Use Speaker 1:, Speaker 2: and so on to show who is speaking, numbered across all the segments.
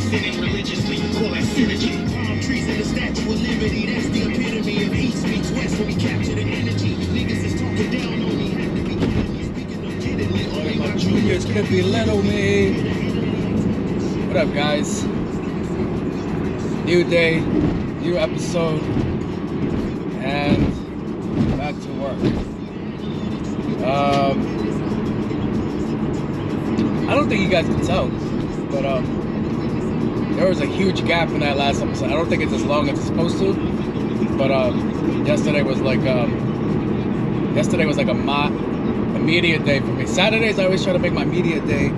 Speaker 1: sinning religiously, call that synergy. Palm trees and the Statue of Liberty, that's the epitome of east meets west when we capture the energy. Niggas is talking down on me, have to be kidding me, speaking of kidding me. Only my juniors could belittle me. What up, guys? New day, new episode, and back to work. I don't think you guys can tell, but there was a huge gap in that last episode. I don't think it's as long as it's supposed to, but yesterday was like a media day for me. Saturdays I always try to make my media day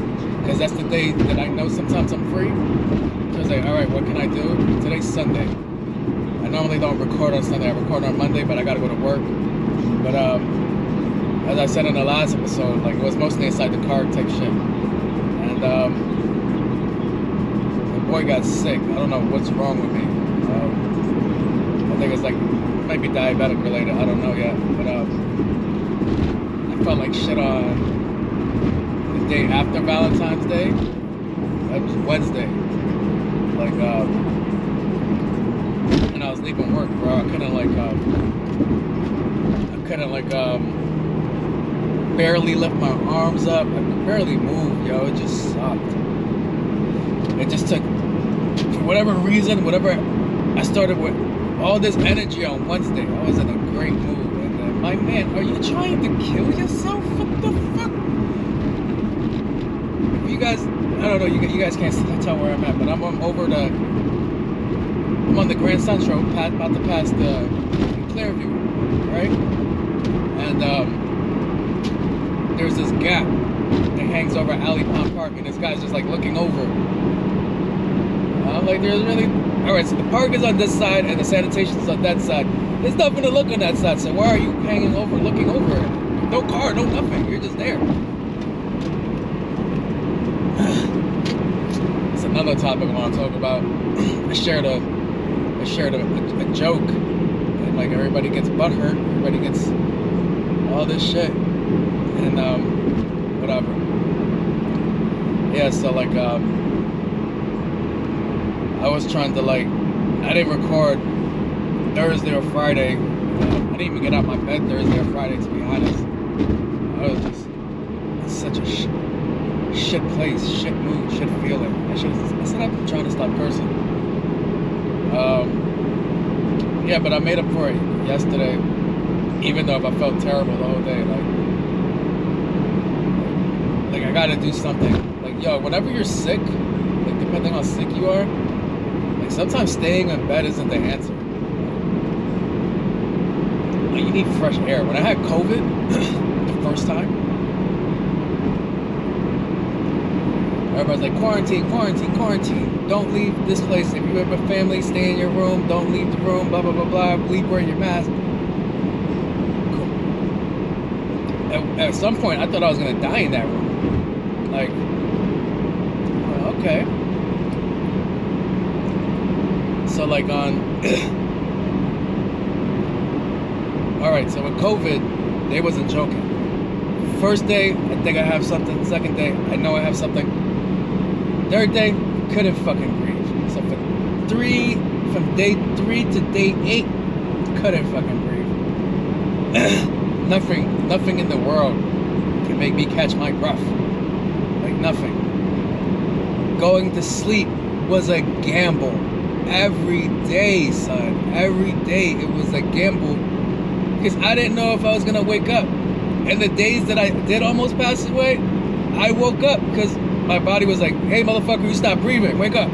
Speaker 1: because that's the day that I know sometimes I'm free. So I was like, all right, what can I do? Today's Sunday. I normally don't record on Sunday. I record on Monday, but I gotta go to work. But as I said in the last episode, like it was mostly inside the car type shit. And the boy got sick. I don't know what's wrong with me. I think it's like, it might be diabetic related. I don't know yet. But I felt like shit on the day after Valentine's Day. That was Wednesday. Like, and I was leaving work, bro. I couldn't barely lift my arms up. I could barely move, yo. It just sucked. It just took, for whatever reason, I started with all this energy on Wednesday. I was in a great mood. And then, my man, are you trying to kill yourself? What the fuck? If you guys, I don't know, you guys can't tell where I'm at, but I'm on the Grand Central, about to pass the Clearview, right? And there's this gap that hangs over Alley Pond Park, and this guy's just like looking over. I'm like, there's really, all right, so the park is on this side and the sanitation's on that side. There's nothing to look on that side, so why are you hanging over, looking over it? No car, no nothing, you're just there. It's another topic I want to talk about. I shared a joke, and like everybody gets butthurt, everybody gets all this shit, and whatever. Yeah, so like I was trying to I didn't record Thursday or Friday. I didn't even get out my bed Thursday or Friday, to be honest. I was just in such a shit place, shit mood, shit feeling. I said I'm trying to stop cursing. Yeah, but I made up for it yesterday, even though I felt terrible the whole day. Like I gotta do something. Like, yo, whenever you're sick, like depending on how sick you are, like sometimes staying in bed isn't the answer. Like, you need fresh air. When I had COVID the first time, everybody's like, quarantine, quarantine, quarantine. Don't leave this place. If you have a family, stay in your room. Don't leave the room, blah, blah, blah, blah. Please wear your mask. Cool. At some point, I thought I was going to die in that room. Like, okay. So, like, all right, so with COVID, they wasn't joking. First day, I think I have something. Second day, I know I have something. Third day, couldn't fucking breathe. So from day 3 to day 8, couldn't fucking breathe. Nothing in the world can make me catch my breath. Like nothing. Going to sleep was a gamble. Every day, son. Every day it was a gamble. Because I didn't know if I was gonna wake up. And the days that I did almost pass away, I woke up because my body was like, hey, motherfucker, you stop breathing. Wake up.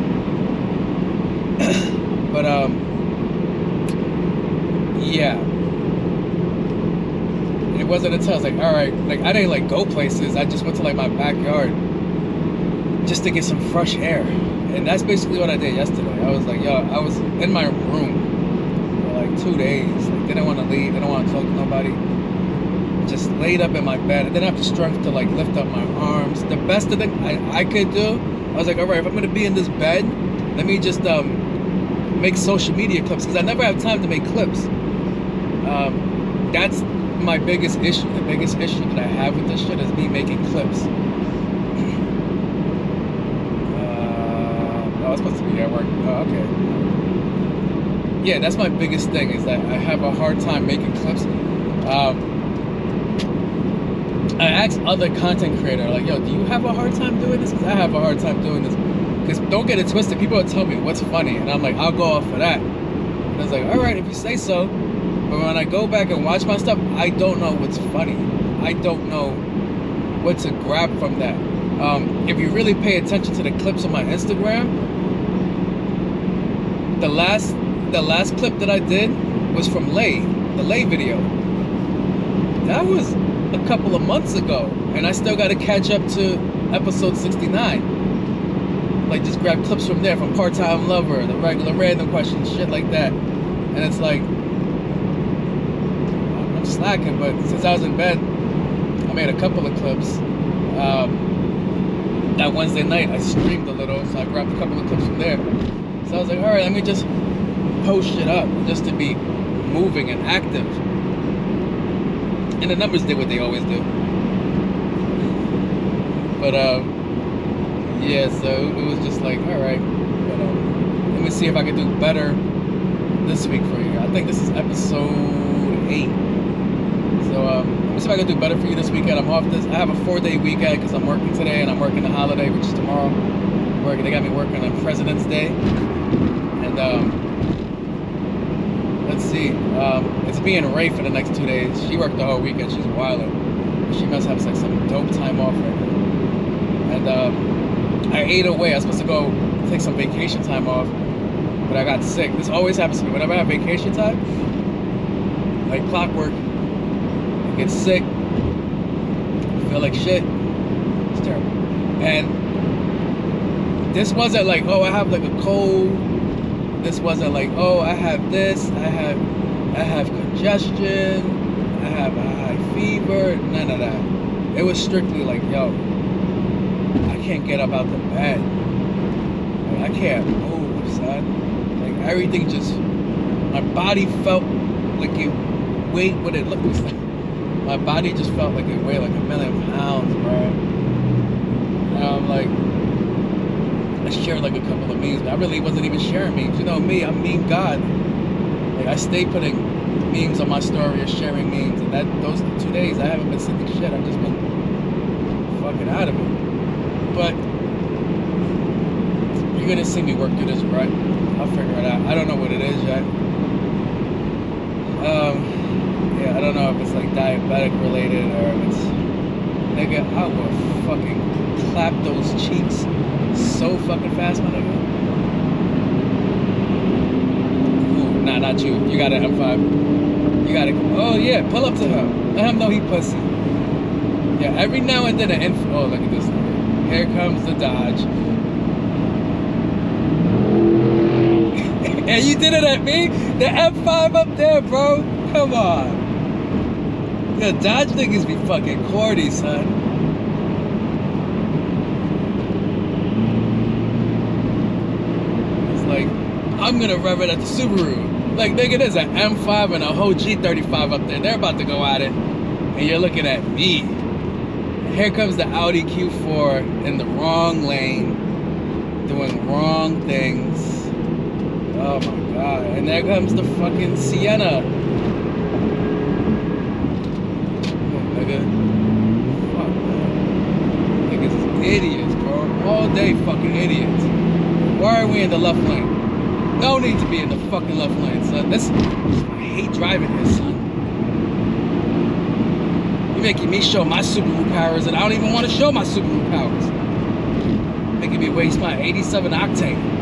Speaker 1: But, yeah. It wasn't until I was like, all right, like, I didn't, like, go places. I just went to, like, my backyard just to get some fresh air. And that's basically what I did yesterday. I was like, yo, I was in my room for, like, 2 days. Like, didn't want to leave. Didn't want to talk to nobody. Just laid up in my bed. I didn't have the strength to like lift up my arms. The best thing I could do, I was like, all right, if I'm gonna be in this bed, let me just make social media clips, because I never have time to make clips. That's my biggest issue. The biggest issue that I have with this shit is me making clips. was supposed to be at work. Oh, okay. Yeah, that's my biggest thing, is that I have a hard time making clips. I asked other content creators, like, yo, do you have a hard time doing this? Because I have a hard time doing this. Because don't get it twisted, people will tell me what's funny, and I'm like, I'll go off of that. And I was like, all right, if you say so. But when I go back and watch my stuff, I don't know what's funny. I don't know what to grab from that. If you really pay attention to the clips on my Instagram, the last clip that I did was from the Lay video. That was a couple of months ago, and I still got to catch up to episode 69. Like, just grab clips from there, from Part-Time Lover, the regular random questions, shit like that. And it's like, I'm slacking, but since I was in bed, I made a couple of clips. That Wednesday night, I streamed a little, so I grabbed a couple of clips from there. So I was like, all right, let me just post shit up, just to be moving and active. And the numbers did what they always do. But yeah, so it was just like, all right, but, let me see if I can do better this week for you. I think this is episode 8. So let me see if I can do better for you this weekend. I have a 4-day weekend because I'm working today and I'm working the holiday, which is tomorrow. They got me working on President's Day. And let's see, it's me and Ray for the next 2 days. She worked the whole weekend. She's wildin'. She must have like some dope time off right now. And I ate away. I was supposed to go take some vacation time off, but I got sick. This always happens to me. Whenever I have vacation time, like clockwork, I get sick, I feel like shit. It's terrible. And this wasn't like, oh, I have like a cold. This wasn't like, oh, I have this, I have congestion, I have a high fever, none of that. It was strictly like, yo, I can't get up out the bed. Like, I can't move, son. Like, everything just, my body felt like it weighed what it looked like. My body just felt like it weighed like 1,000,000 pounds, bro. And I'm like, I shared like a couple of memes, but I really wasn't even sharing memes. You know me, I'm meme god. Like, I stay putting memes on my story or sharing memes, and those 2 days I haven't been sending shit. I've just been fucking out of it. But you're gonna see me work through this rut. I'll figure it out. I don't know what it is yet. Yeah, I don't know if it's like diabetic related or if it's, nigga, I will fucking clap those cheeks so fucking fast, my nigga. Ooh, nah, not you. You got an M5. You gotta, oh yeah, pull up to him. Let him know he pussy. Yeah, every now and then oh, look at this nigga. Here comes the Dodge. And you did it at me? The M5 up there, bro. Come on. Yeah, Dodge niggas be fucking corny, son. Like, I'm gonna rev it at the Subaru. Like, nigga, there's an M5 and a whole G35 up there. They're about to go at it, and you're looking at me. Here comes the Audi Q4 in the wrong lane, doing wrong things. Oh my god. And there comes the fucking Sienna. Oh, nigga. Fuck, man. Niggas is idiots, bro. All day fucking idiots. Why are we in the left lane? No need to be in the fucking left lane, son. I hate driving here, son. You're making me show my Subaru powers, and I don't even want to show my Subaru powers. Making me waste my 87 octane.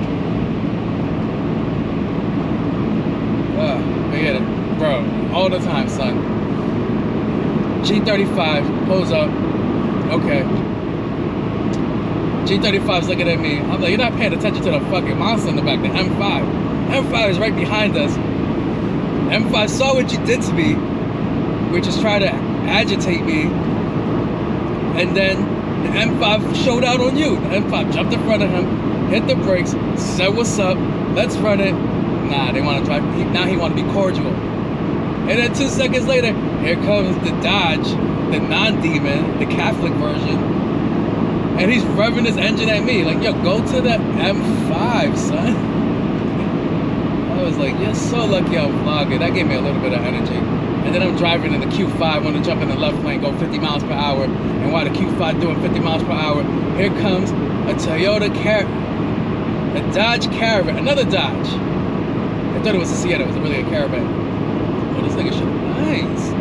Speaker 1: Forget it. Bro, all the time, son. G35, pulls up. Okay. G35's looking at me. I'm like, you're not paying attention to the fucking monster in the back, the M5. M5 is right behind us. M5 saw what you did to me, which is try to agitate me. And then the M5 showed out on you. The M5 jumped in front of him, hit the brakes, said, what's up? Let's run it. Nah, they want to drive. Now he want to be cordial. And then 2 seconds later, here comes the Dodge, the non-demon, the Catholic version. And he's revving his engine at me. Like, yo, go to the M5, son. I was like, you're so lucky I'm vlogging. That gave me a little bit of energy. And then I'm driving in the Q5, want to jump in the left lane, go 50 miles per hour. And while the Q5 doing 50 miles per hour, here comes a Dodge Caravan, another Dodge. I thought it was a Sienna, it was really a Caravan. Oh, this nigga shit nice.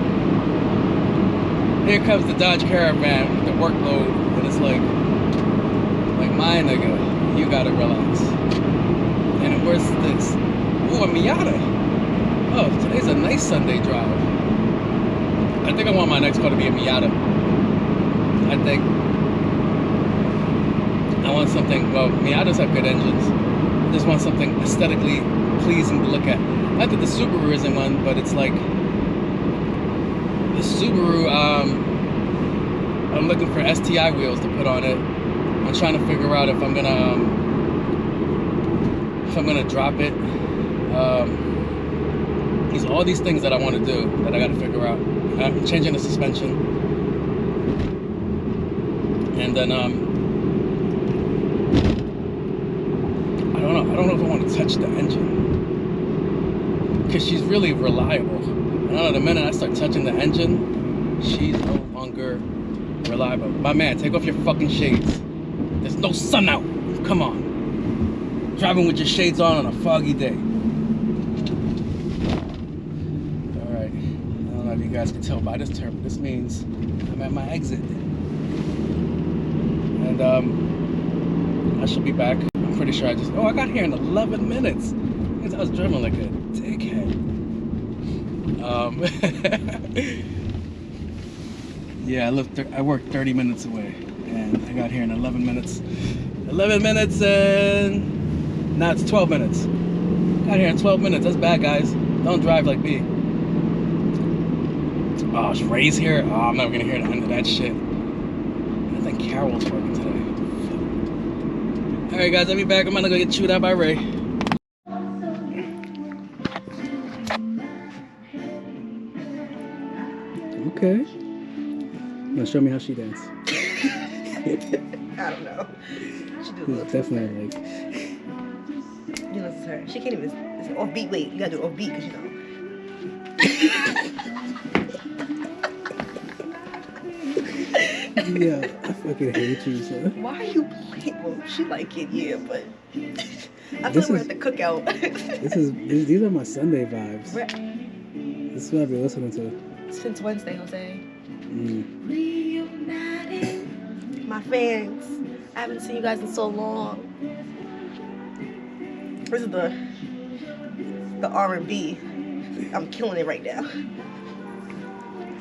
Speaker 1: Here comes the Dodge Caravan with the workload, and it's like my nigga, you gotta relax. And where's this? Ooh, a Miata. Oh, today's a nice Sunday drive. I think I want my next car to be a Miata. I think I want something, well, Miatas have good engines. I just want something aesthetically pleasing to look at. Not that the Subaru isn't one, but it's like the Subaru, I'm looking for STI wheels to put on it. I'm trying to figure out if I'm gonna drop it. There's all these things that I want to do that I got to figure out. I'm changing the suspension, and then I don't know if I want to touch the engine because she's really reliable. And the minute I start touching the engine, she's no longer reliable. My man, take off your fucking shades. There's no sun out. Come on. Driving with your shades on a foggy day. Alright. I don't know if you guys can tell by this term, but this means I'm at my exit. And I should be back. I'm pretty sure I got here in 11 minutes. Because I was driving like a dickhead. Yeah, I worked 30 minutes away. And I got here in 11 minutes. 11 minutes and... Now it's 12 minutes. Got here in 12 minutes. That's bad, guys. Don't drive like me. Oh, is Ray's here? Oh, I'm never gonna hear the end of that shit. I think Carol's working today. Alright, guys, I'll be back. I'm gonna go get chewed out by Ray. Okay. Now show me how she dances.
Speaker 2: I don't know. She do
Speaker 1: It's definitely like...
Speaker 2: You know, it's her. She can't even. It's an offbeat. Wait, you gotta do offbeat because you know.
Speaker 1: Yeah, I fucking hate you, son.
Speaker 2: Why are you playing? Well, she like it, yeah, but I feel like we're at the cookout.
Speaker 1: These are my Sunday vibes. This is what I've been listening to.
Speaker 2: Since Wednesday, Jose.
Speaker 1: Mm.
Speaker 2: My fans, I haven't seen you guys in so long. This is the R&B. I'm killing it right now.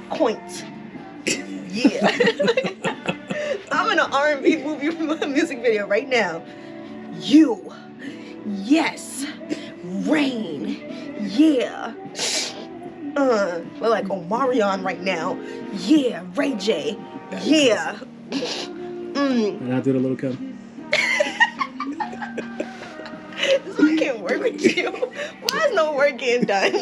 Speaker 2: Point. Yeah. I'm in an R&B movie music video right now. You. Yes. Rain. Yeah. We're like Omarion right now. Yeah. Ray J. Yeah.
Speaker 1: And I'll do the little cum.
Speaker 2: This one can't work with you. Why is no work getting done?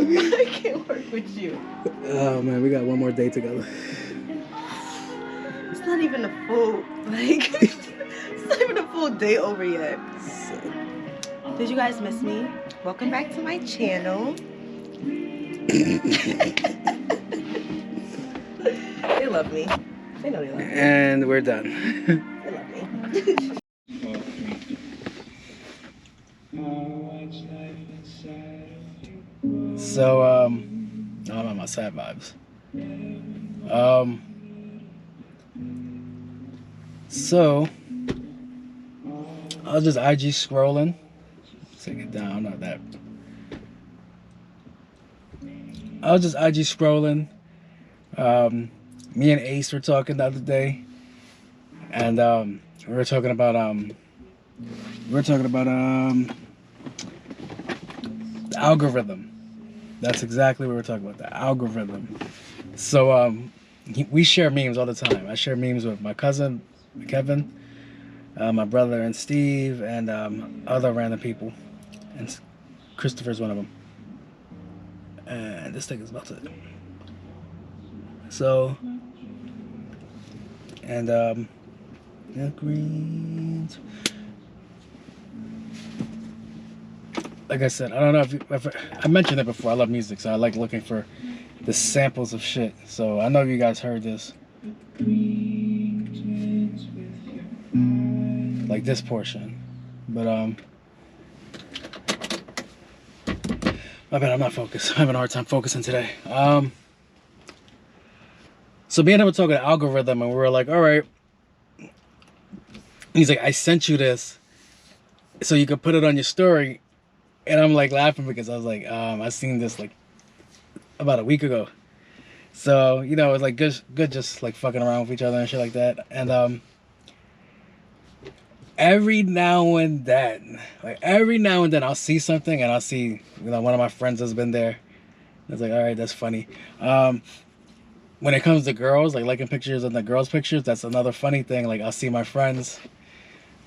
Speaker 2: I can't work with you.
Speaker 1: Oh man, we got one more day together.
Speaker 2: It's not even a full, it's not even a full day over yet. Did you guys miss me? Welcome back to my channel. They love me. They know they love me.
Speaker 1: And we're done.
Speaker 2: They love me.
Speaker 1: So, I'm on my sad vibes. So, I was just IG scrolling. Take it down, not that. I was just IG scrolling. Me and Ace were talking the other day, and we were talking about the algorithm. That's exactly what we're talking about, the algorithm. So we share memes all the time. I share memes with my cousin Kevin, my brother and Steve, and other random people, and Christopher's one of them. And this thing is about to. So And yeah, greens. Like I said, I don't know if I mentioned it before. I love music, so I like looking for the samples of shit. So I know you guys heard this. Like this portion. But my bad, I'm not focused. I'm having a hard time focusing today. So me and him were talking algorithm, and we were like, all right. He's like, I sent you this so you could put it on your story. And I'm like laughing because I was like, I seen this like about a week ago. So, you know, it's like good just like fucking around with each other and shit like that. And every now and then I'll see something and I'll see, you know, one of my friends has been there. It's like, all right, that's funny. When it comes to girls, like liking pictures of the girls' pictures, that's another funny thing. Like I'll see my friends,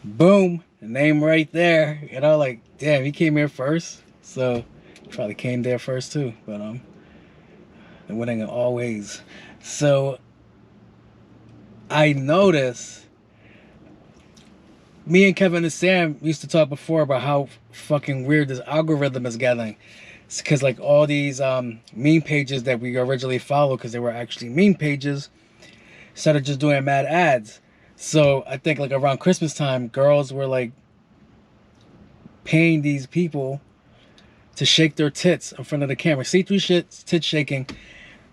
Speaker 1: boom, the name right there. You know, like, damn, he came here first. So he probably came there first too. But and winning in all ways. So I notice me and Kevin and Sam used to talk before about how fucking weird this algorithm is getting. It's because like all these meme pages that we originally followed, because they were actually meme pages, started just doing mad ads. So I think like around Christmas time, girls were like paying these people to shake their tits in front of the camera. See-through shit, tit shaking.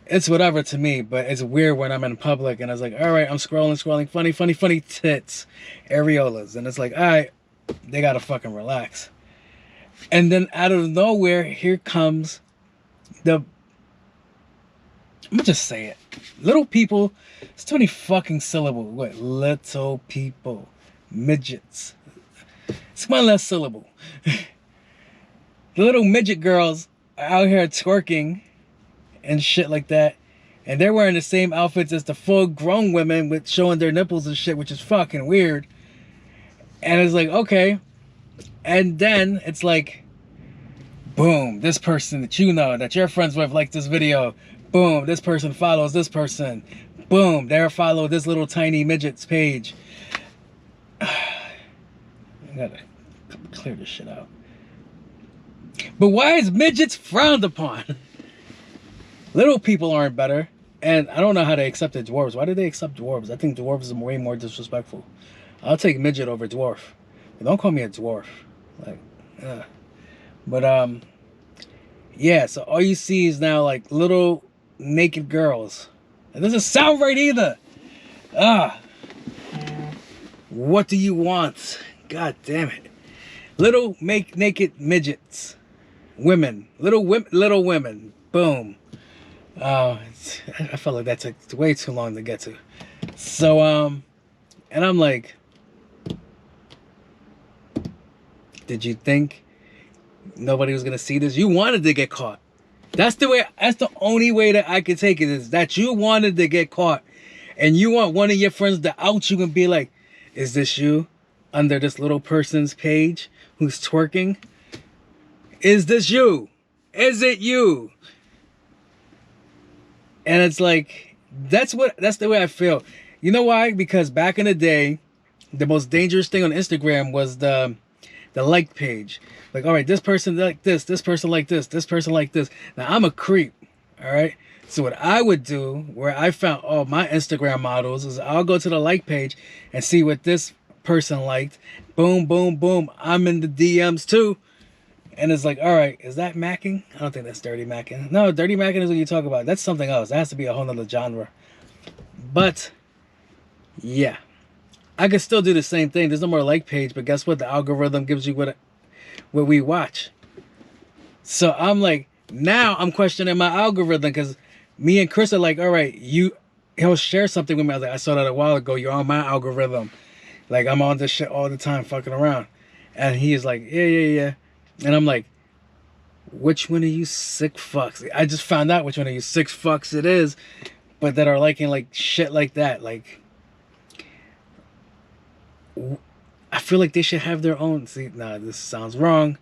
Speaker 1: It's whatever to me, but it's weird when I'm in public and I was like, all right, I'm scrolling, funny tits, areolas. And it's like, all right, they gotta fucking relax. And then out of nowhere, here comes I'm gonna just say it. Little people, it's 20 fucking syllable. What? Little people. Midgets. It's one less syllable. The little midget girls are out here twerking and shit like that, and they're wearing the same outfits as the full grown women with showing their nipples and shit, which is fucking weird. And it's like, okay. And then it's like, boom, this person that you know, that you're friends with, like this video. Boom, this person follows this person. Boom, they're follow this little tiny midget's page. I gotta clear this shit out. But why is midgets frowned upon? Little people aren't better. And I don't know how they accepted dwarves. Why did they accept dwarves? I think dwarves are way more disrespectful. I'll take midget over dwarf. But don't call me a dwarf. Like, But, yeah, so all you see is now, like, little naked girls. It doesn't sound right either. What do you want? God damn it. Little naked midgets. Women. Little women. Boom. I felt like that took way too long to get to. So, and I'm like, did you think nobody was gonna see this? You wanted to get caught. That's the only way that I could take it, is that you wanted to get caught. And you want one of your friends to out you and be like, is this you under this little person's page who's twerking? Is this you? Is it you? And it's like, that's the way I feel. You know why? Because back in the day, the most dangerous thing on Instagram was the like page. Like, all right, this person like this person like this person like this. Now, I'm a creep, all right? So what I would do, where I found all my Instagram models, is I'll go to the like page and see what this person liked. Boom, boom, boom. I'm in the DMs too. And it's like, all right, is that macking? I don't think that's dirty macking. No, dirty macking is what you talk about. That's something else. That has to be a whole nother genre. But, yeah. I could still do the same thing. There's no more like page, but guess what? The algorithm gives you what we watch. So I'm like, now I'm questioning my algorithm, because me and Chris are like, all right, he'll share something with me. I was like, I saw that a while ago. You're on my algorithm. Like, I'm on this shit all the time, fucking around. And he is like, yeah. And I'm like, which one of you sick fucks? I just found out which one of you sick fucks it is, but that are liking like shit like that. Like, I feel like they should have their own. See, nah, this sounds wrong.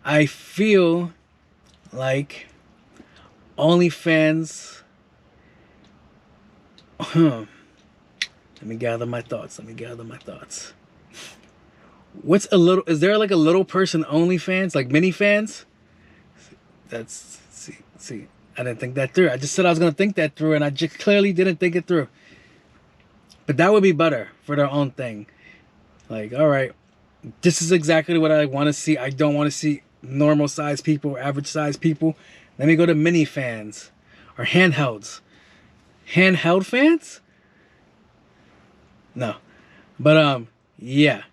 Speaker 1: I feel like OnlyFans. Let me gather my thoughts. What's a little? Is there like a little person only fans, like mini fans? That's see. I didn't think that through. I just said I was gonna think that through, and I just clearly didn't think it through. But that would be better for their own thing. Like, all right, this is exactly what I want to see. I don't want to see normal size people, average size people. Let me go to mini fans or handhelds. Handheld fans? No, but yeah.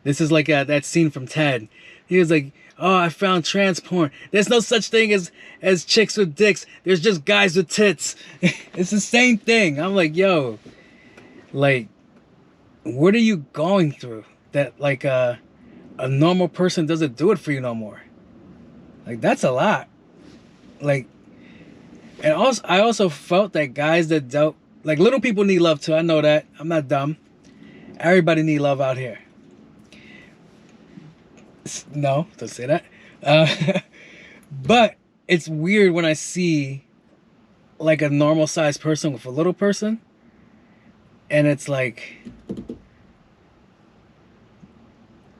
Speaker 1: This is like that scene from Ted. He was like, "Oh, I found trans porn. There's no such thing as chicks with dicks. There's just guys with tits." It's the same thing. I'm like, yo, like, what are you going through that like a normal person doesn't do it for you no more? Like, that's a lot. Like, and also I also felt that guys that dealt, like, little people need love too. I know that. I'm not dumb. Everybody need love out here. No, don't say that. But it's weird when I see like a normal sized person with a little person, and it's like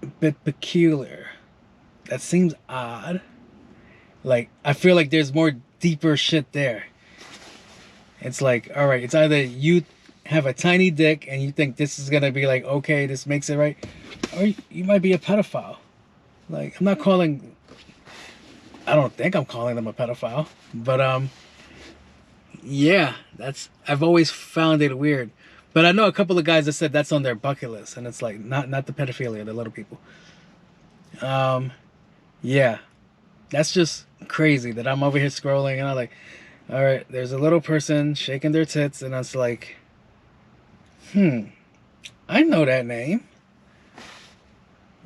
Speaker 1: a bit peculiar. That seems odd. Like, I feel like there's more deeper shit there. It's like, all right, it's either you have a tiny dick and you think this is gonna be like, okay, this makes it right, or you might be a pedophile. Like, I'm not calling, I don't think I'm calling them a pedophile, but yeah, I've always found it weird. But I know a couple of guys that said that's on their bucket list, and it's like not the pedophilia, the little people. Yeah, that's just crazy that I'm over here scrolling and I'm like, all right, there's a little person shaking their tits, and it's like, I know that name.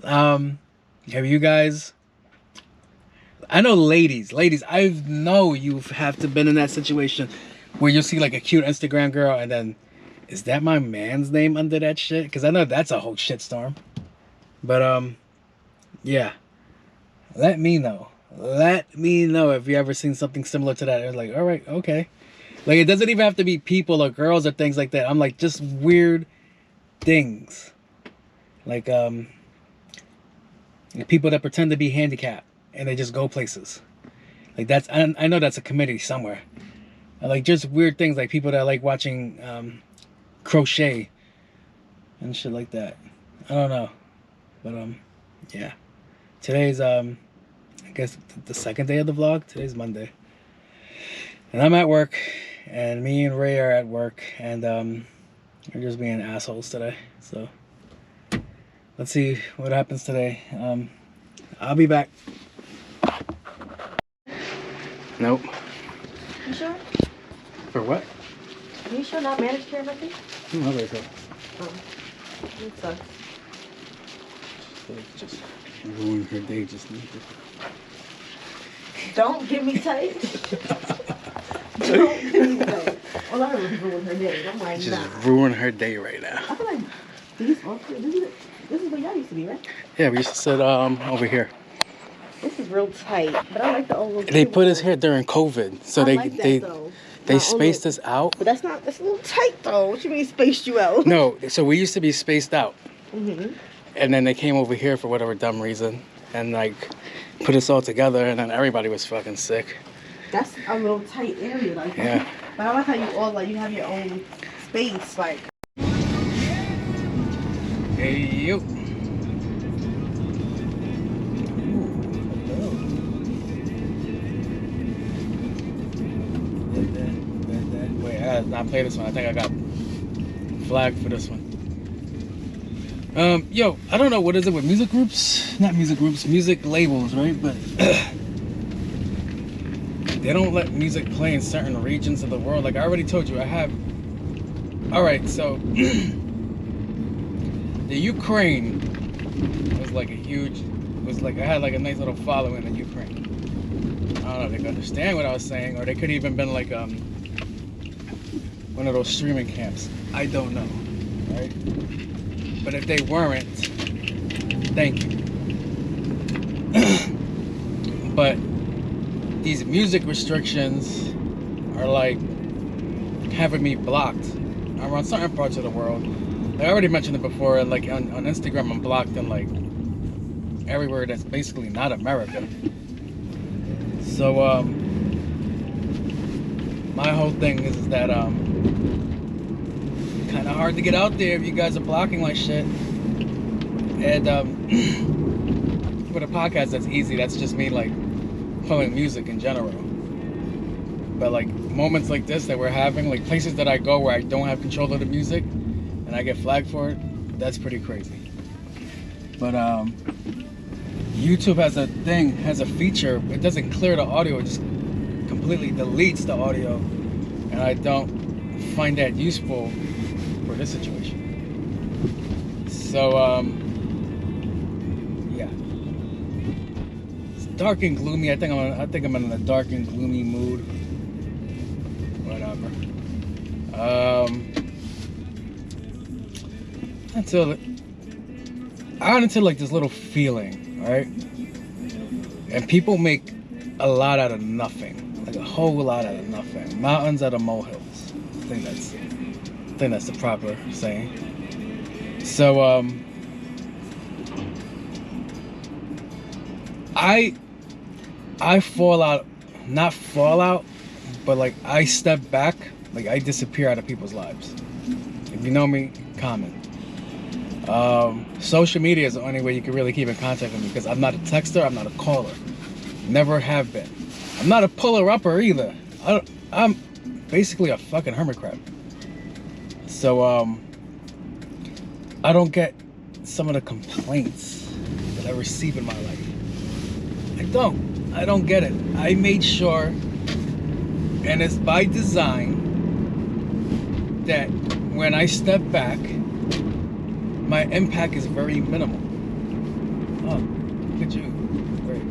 Speaker 1: Have you guys, I know ladies, I know you have to been in that situation where you'll see like a cute Instagram girl and then, is that my man's name under that shit? Because I know that's a whole shitstorm. But yeah, let me know if you ever seen something similar to that. It's like, all right, okay. Like, it doesn't even have to be people or girls or things like that. I'm like, just weird things. Like people that pretend to be handicapped and they just go places. Like, that's, I know that's a committee somewhere. Like, just weird things, like people that like watching crochet and shit like that. I don't know, but yeah. Today's I guess the second day of the vlog. Today's Monday, and I'm at work, and me and Ray are at work, and we're just being assholes today. So let's see what happens today. I'll be back. Nope.
Speaker 2: You sure?
Speaker 1: For what?
Speaker 2: Are you sure not managed care everything?
Speaker 1: No, very cool.
Speaker 2: Oh, it sucks.
Speaker 1: Just ruin her day. Just need
Speaker 2: Don't get me tight. Don't get me tight. Well, I would ruin her day. I'm like,
Speaker 1: just
Speaker 2: nah.
Speaker 1: ruin her day right now.
Speaker 2: I feel like these this is where y'all used to be, right?
Speaker 1: Yeah, we used to sit over here.
Speaker 2: This is real tight, but I like the old.
Speaker 1: They put us here during COVID, so they spaced us out.
Speaker 2: But that's not. That's a little tight though. What you mean spaced you out?
Speaker 1: No, so we used to be spaced out,
Speaker 2: Mhm.
Speaker 1: and then they came over here for whatever dumb reason, and like put us all together, and then everybody was fucking sick.
Speaker 2: That's a little tight area, like.
Speaker 1: Yeah.
Speaker 2: But I like how you all like you have your own space, like.
Speaker 1: Hey you. Wait, I gotta not play this one. I think I got flagged for this one. Yo, I don't know, what is it with music groups? Not music groups, music labels, right? But they don't let music play in certain regions of the world. Like I already told you, I have. All right, so the Ukraine was like I had like a nice little following in Ukraine. I don't know if they could understand what I was saying, or they could even been like one of those streaming camps. I don't know, right? But if they weren't, thank you. But these music restrictions are like having me blocked around certain parts of the world. Like, I already mentioned it before. Like on Instagram, I'm blocked in like everywhere that's basically not America. So my whole thing is that kind of hard to get out there if you guys are blocking like shit. And with a podcast, that's easy. That's just me like playing music in general. But like moments like this that we're having, like places that I go where I don't have control of the music and I get flagged for it, that's pretty crazy. But YouTube has a feature. It doesn't clear the audio, it just completely deletes the audio, and I don't find that useful for this situation. So yeah, it's dark and gloomy. I think I'm in a dark and gloomy mood. Whatever. I got into like this little feeling, right? And people make a lot out of nothing, like a whole lot out of nothing. Mountains out of molehills. I think that's the proper saying. So I fall out, not fall out, but like I step back, like I disappear out of people's lives. If you know me, comment. Social media is the only way you can really keep in contact with me, because I'm not a texter, I'm not a caller, never have been. I'm not a puller-upper either. I'm basically a fucking hermit crab. So I don't get some of the complaints that I receive in my life. I don't get it. I made sure, and it's by design, that when I step back, my impact is very minimal. Oh, look at you. Great.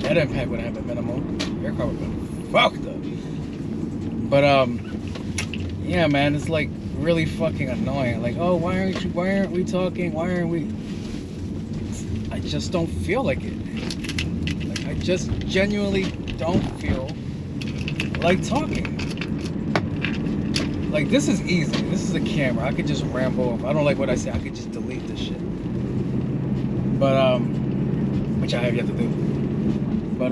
Speaker 1: That impact would have been minimal. Your car would have been fucked up. But yeah, man, it's like really fucking annoying. Like, oh, why aren't we talking? Why aren't we? I just don't feel like it. Like, I just genuinely don't feel like talking. Like, this is easy. This is a camera. I could just ramble. If I don't like what I say, I could just delete this shit. But which I have yet to do. But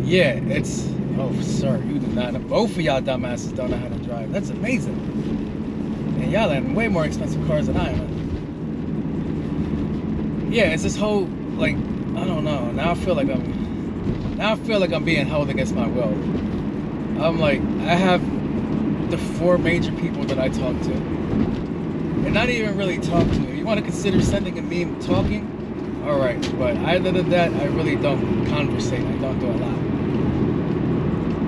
Speaker 1: yeah, it's, oh sir, you do not know. Both of y'all dumbasses don't know how to drive. That's amazing. And y'all in way more expensive cars than I am. Yeah, it's this whole, like, I don't know. Now I feel like I'm being held against my will. I'm like, I have the 4 major people that I talk to, and not even really talk to. You want to consider sending a meme talking? All right, but other than that, I really don't conversate. I don't do a lot.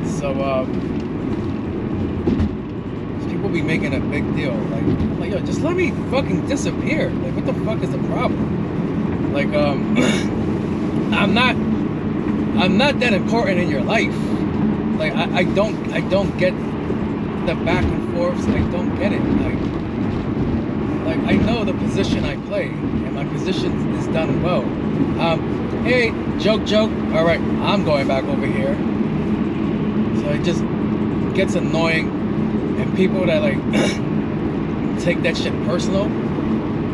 Speaker 1: So people be making a big deal. Like, I'm like, yo, just let me fucking disappear. Like, what the fuck is the problem? Like, I'm not that important in your life. Like, I don't get the back and forths. I don't get it. Like I know the position I play, and my position is done well. Hey, joke. All right, I'm going back over here. So it just gets annoying, and people that like take that shit personal.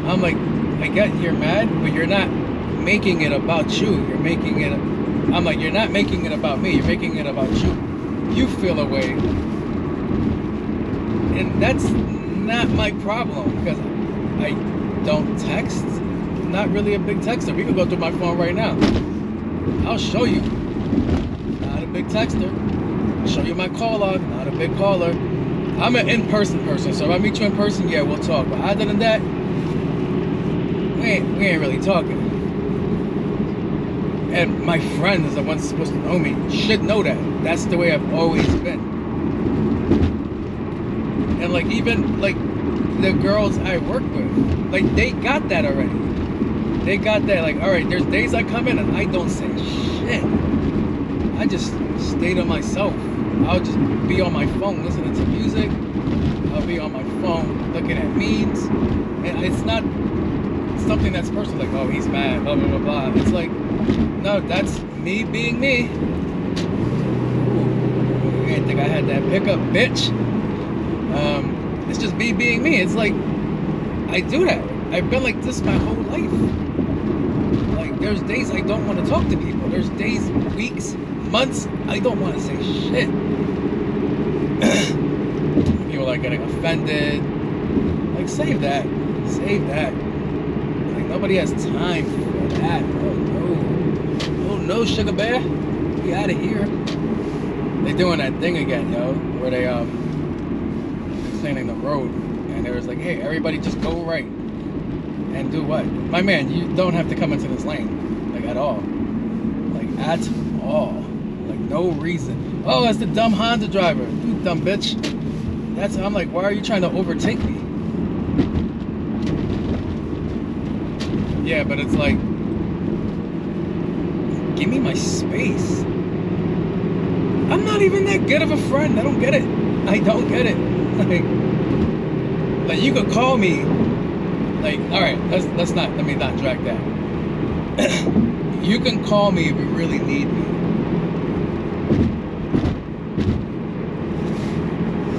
Speaker 1: I'm like, I get you're mad, but you're not making it about you. You're making it. I'm like, you're not making it about me. You're making it about you. You feel a way. And that's not my problem, because I don't text. I'm not really a big texter. We can go through my phone right now. I'll show you. Not a big texter. I'll show you my call log. Not a big caller. I'm an in-person person, so if I meet you in person, yeah, we'll talk. But other than that, we ain't really talking. And my friends, the ones supposed to know me, should know that. That's the way I've always been. And like, even like the girls I work with, like, they got that already. They got that, like, all right, there's days I come in and I don't say shit. I just stay to myself. I'll just be on my phone listening to music. I'll be on my phone looking at memes. And it's not something that's personal, like, oh, he's mad, blah, blah, blah, blah. It's like, no, that's me being me. Ooh, you didn't think I had that pickup, bitch. just me being me. It's like, I do that. I've been like this my whole life. Like, there's days I don't want to talk to people. There's days, weeks, months, I don't want to say shit. People are getting offended. Like, save that. Save that. Like, nobody has time for that. Oh, no. Oh, no, sugar bear. Get out of here. They're doing that thing again, yo, where they, cleaning the road. And they was like, hey, everybody just go right. And do what? My man, you don't have to come into this lane. Like, at all. Like, at all. Like, no reason. Oh, that's the dumb Honda driver. You dumb bitch. That's, I'm like, why are you trying to overtake me? Yeah, but it's like, give me my space. I'm not even that good of a friend. I don't get it. I don't get it. Like you could call me. Like, all right, let me not drag that. You can call me if you really need me.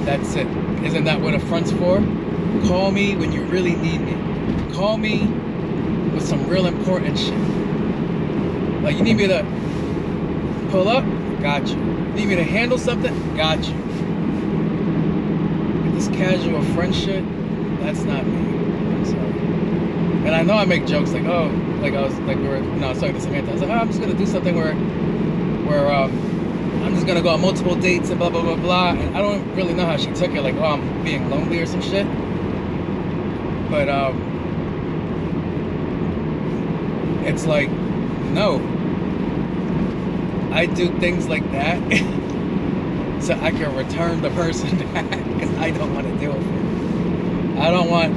Speaker 1: That's it. Isn't that what a friend's for? Call me when you really need me. Call me with some real important shit. Like, you need me to pull up? Got you. You need me to handle something? Got you. This casual friend shit, that's not me. I'm sorry. And I know I make jokes like, oh, like I was talking to Samantha. I was like, oh, I'm just gonna do something where I'm just gonna go on multiple dates and blah blah blah blah. And I don't really know how she took it, like, oh, I'm being lonely or some shit. But it's like, no. I do things like that so I can return the person back, because I don't want to deal with it. I don't want,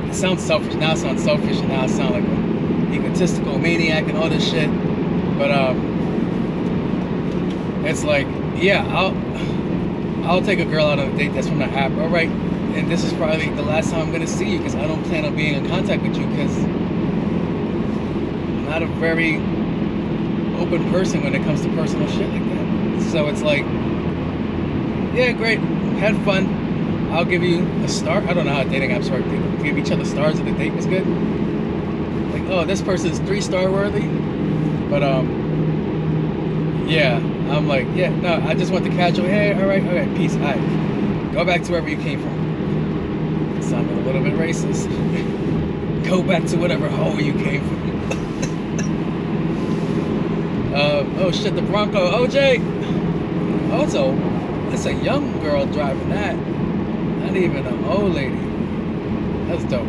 Speaker 1: it sounds selfish, now it sounds selfish, and now I sound like an egotistical maniac and all this shit, but it's like, yeah, I'll take a girl out on a date that's from the app, alright, and this is probably the last time I'm going to see you, because I don't plan on being in contact with you, because I'm not a very open person when it comes to personal shit like that. So it's like, yeah, great, had fun, I'll give you a star. I don't know how dating apps work. They give each other stars if the date was good. Like, oh, this person's 3-star worthy. But yeah, I'm like, yeah, no, I just want the casual, hey, alright, peace, alright, go back to wherever you came from. It sounded a little bit racist. Go back to whatever hole you came from. Oh shit, the Bronco, OJ. Also, that's a young girl driving that. Not even an old lady. That's dope.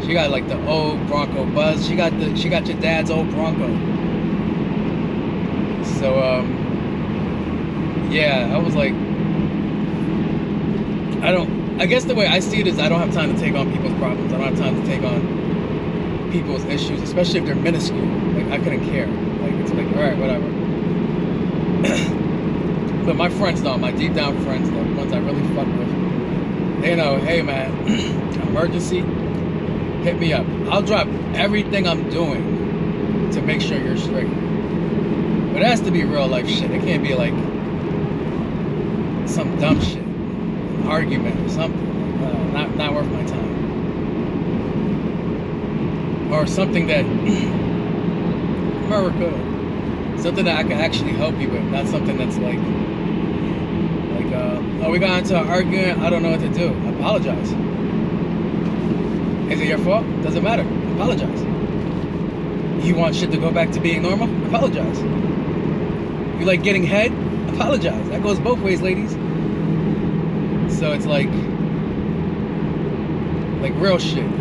Speaker 1: She got like the old Bronco buzz. She got your dad's old Bronco. So yeah, I was like, I guess the way I see it is I don't have time to take on people's problems. I don't have time to take on people's issues, especially if they're minuscule. Like, I couldn't care. Like, it's like, all right, whatever. But my friends know, my deep down friends, the ones I really fuck with, they know, hey man, emergency, hit me up. I'll drop everything I'm doing to make sure you're straight. But it has to be real life shit. It can't be like some dumb shit, an argument or something. Not worth my time. Or something that America, something that I can actually help you with, not something that's like oh, we got into an argument, I don't know what to do. Apologize. Is it your fault? Doesn't matter. Apologize. You want shit to go back to being normal? Apologize. You like getting head? Apologize. That goes both ways, ladies. So it's like real shit.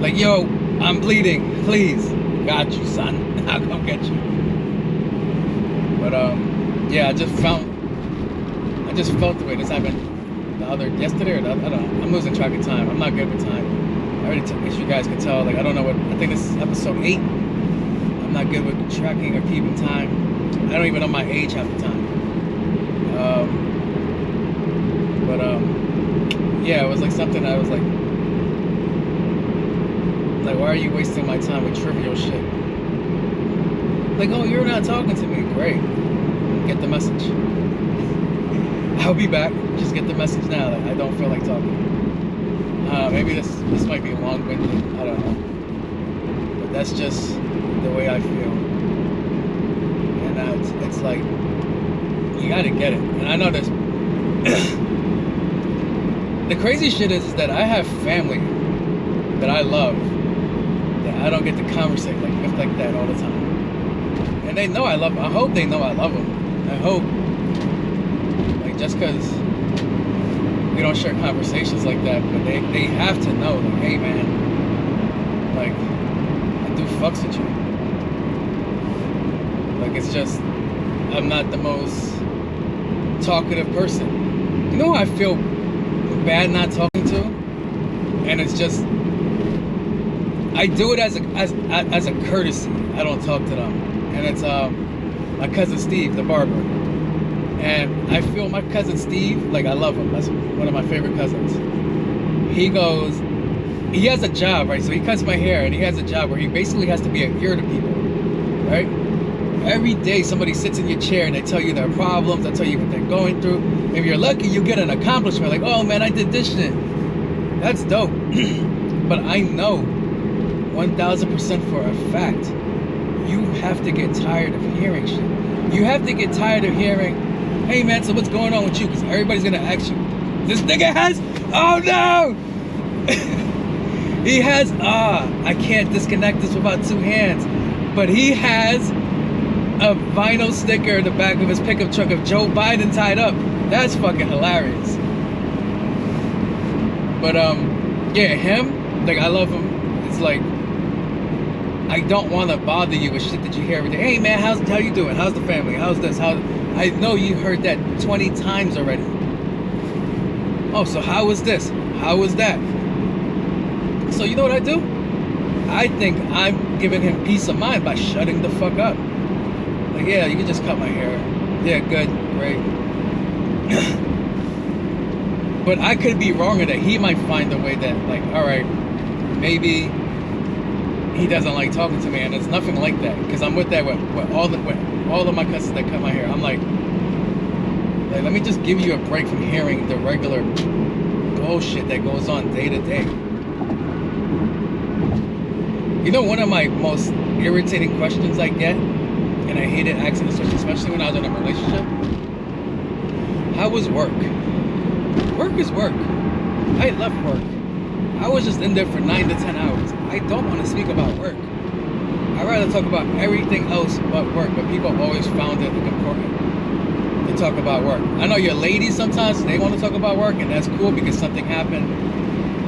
Speaker 1: Like, yo, I'm bleeding, please. Got you, son. I'll come get you. But yeah, I just felt the way this happened yesterday or I don't know. I'm losing track of time. I'm not good with time. I already as you guys can tell, like, I don't know what, I think this is episode 8. I'm not good with tracking or keeping time. I don't even know my age half the time. Yeah, it was like something I was like, why are you wasting my time with trivial shit? Like, oh, you're not talking to me. Great. Get the message. I'll be back. Just get the message now that I don't feel like talking. Maybe this might be long-winded. I don't know. But that's just the way I feel. And it's like, you gotta get it. And I know this. The crazy shit is that I have family that I love that I don't get to conversate like that all the time. And they know I love them. I hope they know I love them. I hope. Like, just because we don't share conversations like that, but they have to know, like, hey man, like, I do fucks with you. Like, it's just, I'm not the most talkative person. You know who I feel bad not talking to? And it's just, I do it as a courtesy. I don't talk to them. And it's my cousin Steve, the barber. And I feel my cousin Steve, like, I love him. That's one of my favorite cousins. He has a job, right? So he cuts my hair, and he has a job where he basically has to be an ear to people, right? Every day somebody sits in your chair and they tell you their problems, they tell you what they're going through. If you're lucky, you get an accomplishment, like, oh man, I did this shit. That's dope. But I know 1000% for a fact, you have to get tired of hearing shit. You have to get tired of hearing, hey man, so what's going on with you? Because everybody's gonna ask you, this nigga has, oh no! He has, I can't disconnect this without two hands. But he has a vinyl sticker in the back of his pickup truck of Joe Biden tied up. That's fucking hilarious. But yeah, him, like, I love him. It's like, I don't want to bother you with shit that you hear every day. Hey man, how you doing? How's the family? How's this? I know you heard that 20 times already. Oh, so how was this? How was that? So you know what I do? I think I'm giving him peace of mind by shutting the fuck up. Like, yeah, you can just cut my hair. Yeah, good, great. But I could be wrong in that he might find a way that, like, all right, maybe he doesn't like talking to me, and it's nothing like that. Because I'm with that with all of my cousins that cut my hair. I'm like, let me just give you a break from hearing the regular bullshit that goes on day to day. You know, one of my most irritating questions I get, and I hated asking this question, especially when I was in a relationship. How was work? Work is work. I love work. I was just in there for 9 to 10 hours. I don't want to speak about work. I'd rather talk about everything else but work, but people always found it important to talk about work. I know your ladies sometimes, they want to talk about work, and that's cool because something happened,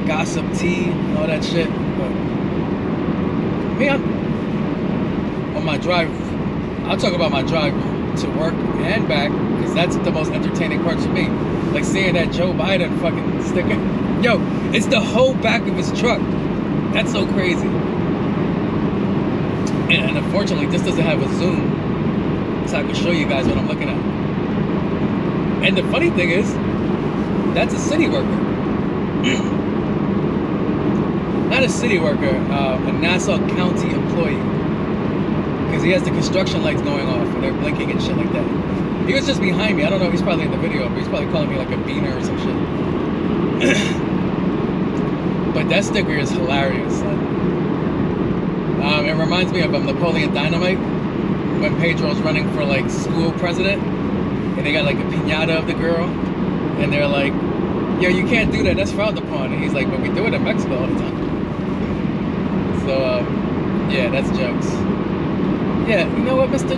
Speaker 1: gossip, tea, and all that shit. But me, on my drive, I'll talk about my drive to work and back, because that's the most entertaining part to me. Like seeing that Joe Biden fucking sticker. Yo, it's the whole back of his truck. That's so crazy. And unfortunately, this doesn't have a zoom, so I can show you guys what I'm looking at. And the funny thing is, that's a city worker. Not a city worker, a Nassau County employee. Because he has the construction lights going off and they're blinking and shit like that. He was just behind me. I don't know if he's probably in the video, but he's probably calling me like a beaner or some shit. But that sticker is hilarious, son. It reminds me of Napoleon Dynamite, when Pedro's running for like school president, and they got like a piñata of the girl, and they're like, yo, you can't do that, that's frowned upon. And he's like, but we do it in Mexico all the time. So, yeah, that's jokes. Yeah, you know what, Mr.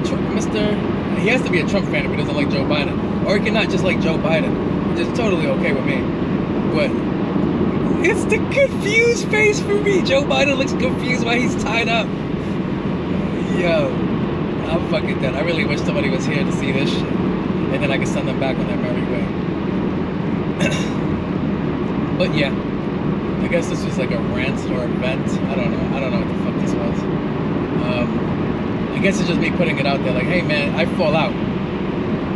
Speaker 1: He has to be a Trump fan if he doesn't like Joe Biden. Or he cannot just like Joe Biden, which is totally okay with me. But it's the confused face for me. Joe Biden looks confused while he's tied up. Yo, I'm fucking done. I really wish somebody was here to see this shit. And then I can send them back on their merry way. But yeah, I guess this was like a rant or a vent. I don't know what the fuck this was. I guess it's just me putting it out there like, hey man, I fall out.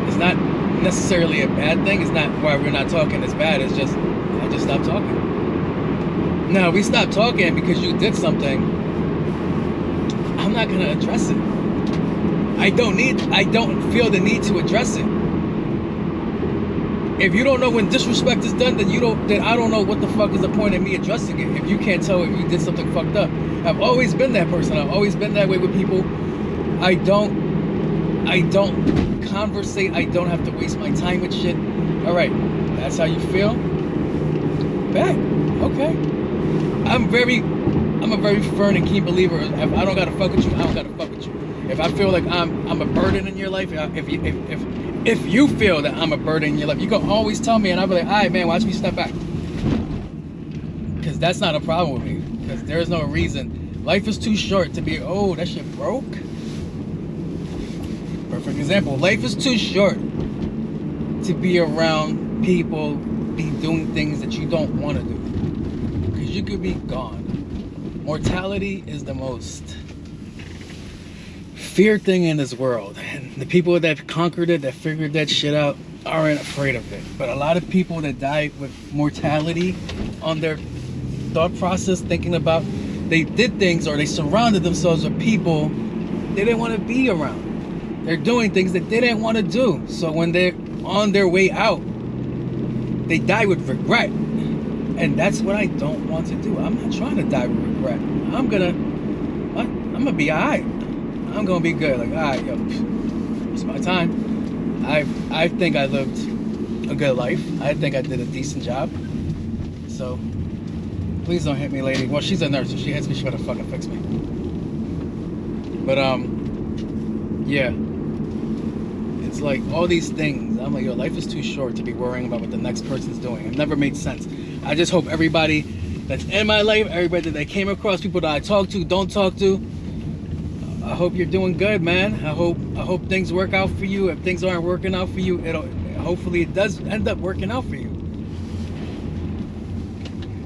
Speaker 1: It's not necessarily a bad thing. It's not why we're not talking as bad. It's just, I just stopped talking. Now, we stopped talking because you did something. I'm not gonna address it. I don't feel the need to address it. if you don't know when disrespect is done, then I don't know what the fuck is the point of me addressing it. If you can't tell if you did something fucked up. I've always been that person. I've always been that way with people. I don't conversate. I don't have to waste my time with shit. All right, that's how you feel. Bet. Okay. I'm a very firm and keen believer. If I don't gotta fuck with you, I don't gotta fuck with you. If I feel like I'm a burden in your life, if you feel that I'm a burden in your life, you can always tell me, and I'll be like, all right, man, watch me step back. Because that's not a problem with me. Because there's no reason. Life is too short to be, oh, that shit broke. Perfect example. Life is too short to be around people, be doing things that you don't want to do. Because you could be gone. Mortality is the most feared thing in this world. And the people that have conquered it, that figured that shit out, aren't afraid of it. But a lot of people that die with mortality on their thought process, thinking about, they did things or they surrounded themselves with people they didn't want to be around. They're doing things that they didn't want to do. So when they're on their way out, they die with regret. And that's what I don't want to do. I'm not trying to die with regret. I'm gonna be alright. I'm gonna be good. Like, alright, yo, it's my time. I think I lived a good life. I think I did a decent job. So please don't hit me, lady. Well, she's a nurse. If she hits me, she better fucking fix me. But yeah. It's like all these things. I'm like, yo, life is too short to be worrying about what the next person's doing. It never made sense. I just hope everybody that's in my life, everybody that I came across, people that I talk to, don't talk to, I hope you're doing good, man. I hope things work out for you. If things aren't working out for you, hopefully it does end up working out for you.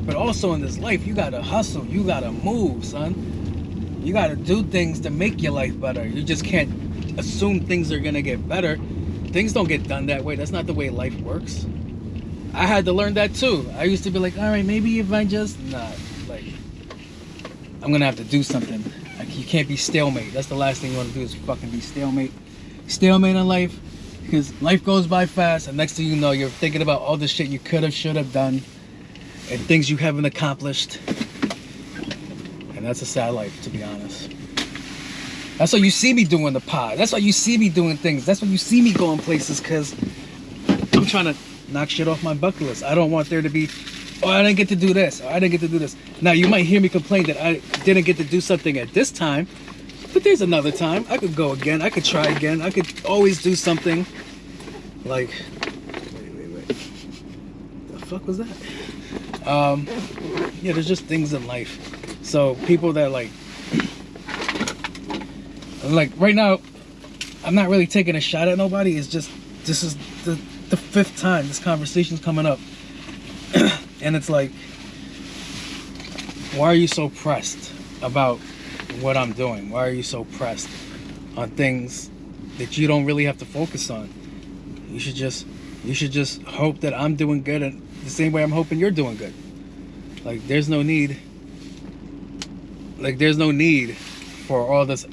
Speaker 1: But also in this life, you gotta hustle. You gotta move, son. You gotta do things to make your life better. You just can't assume things are gonna get better. Things don't get done that way. That's not the way life works. I had to learn that too. I used to be like, all right, maybe if I just, like, I'm gonna have to do something. Like, you can't be stalemate. That's the last thing you want to do, is fucking be stalemate. Stalemate in life, because life goes by fast, and next thing you know, you're thinking about all the shit you could have, should have done, and things you haven't accomplished. And that's a sad life, to be honest. That's why you see me doing the pod. That's why you see me doing things. That's why you see me going places, because I'm trying to knock shit off my bucket list. I don't want there to be, oh, I didn't get to do this, or I didn't get to do this. Now, you might hear me complain that I didn't get to do something at this time, but there's another time. I could go again. I could try again. I could always do something. Like, wait. The fuck was that? Yeah, there's just things in life. So people that like right now, I'm not really taking a shot at nobody. It's just, this is the fifth time this conversation's coming up. And it's like, why are you so pressed about what I'm doing? Why are you so pressed on things that you don't really have to focus on? You should just hope that I'm doing good, and the same way I'm hoping you're doing good. Like, there's no need for all this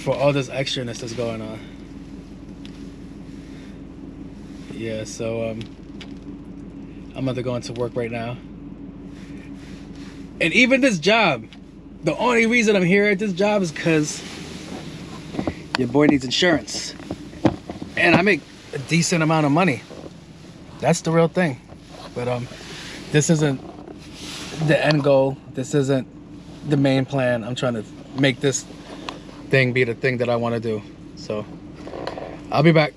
Speaker 1: extraness that's going on. Yeah, so I'm about to go into work right now. And even this job, the only reason I'm here at this job is because your boy needs insurance. And I make a decent amount of money. That's the real thing. But this isn't the end goal. This isn't the main plan. I'm trying to make this thing be the thing that I want to do. So I'll be back.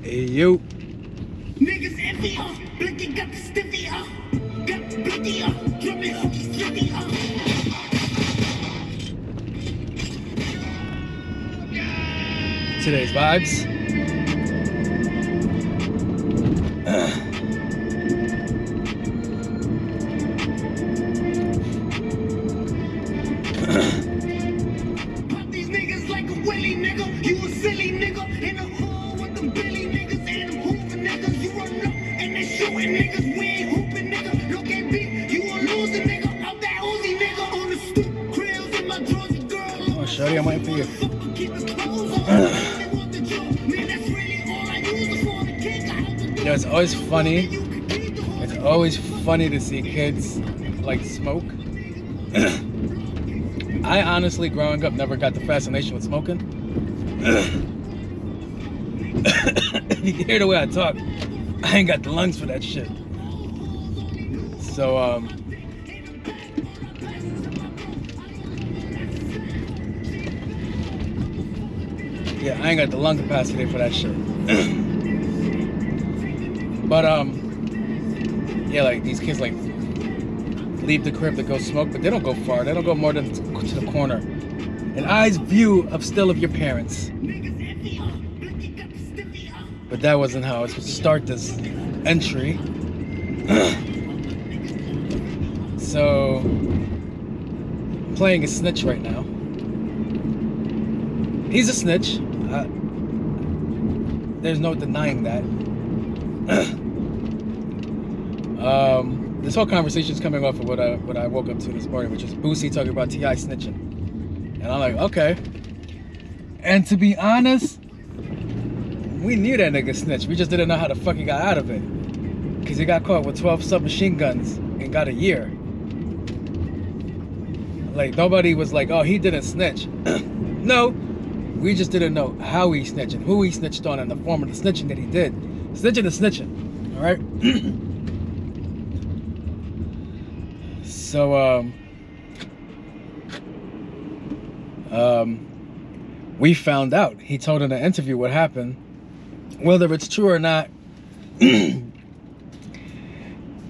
Speaker 1: Hey, yo. Niggas envy us, Blicky got the stiffy up, got the blicky up, drumming hooky stiffy up. Today's vibes. Pop these niggas like a willy nigga, you a silly nigga, in the hood with them billy niggas and them hoover niggas, you run up and they shooting niggas, we Shorty, I'm waiting for you. You know, it's always funny. It's always funny to see kids like smoke. I honestly, growing up, never got the fascination with smoking. You can hear the way I talk. I ain't got the lungs for that shit. So, yeah, I ain't got the lung capacity for that shit. But, yeah, like, these kids, like, leave the crib to go smoke, but they don't go far. They don't go more than to the corner. An eye's view of still of your parents. But that wasn't how I was supposed to start this entry. So, I'm playing a snitch right now. He's a snitch. There's no denying that. This whole conversation is coming off of what I woke up to this morning, which is Boosie talking about T.I. snitching. And I'm like, okay. And to be honest, we knew that nigga snitched. We just didn't know how the fuck he got out of it. Because he got caught with 12 submachine guns and got a year. Like, nobody was like, oh, he didn't snitch. No, we just didn't know how he snitched and who he snitched on and the form of the snitching that he did. Snitching is snitching, all right? So, we found out. He told in an interview what happened. Whether it's true or not,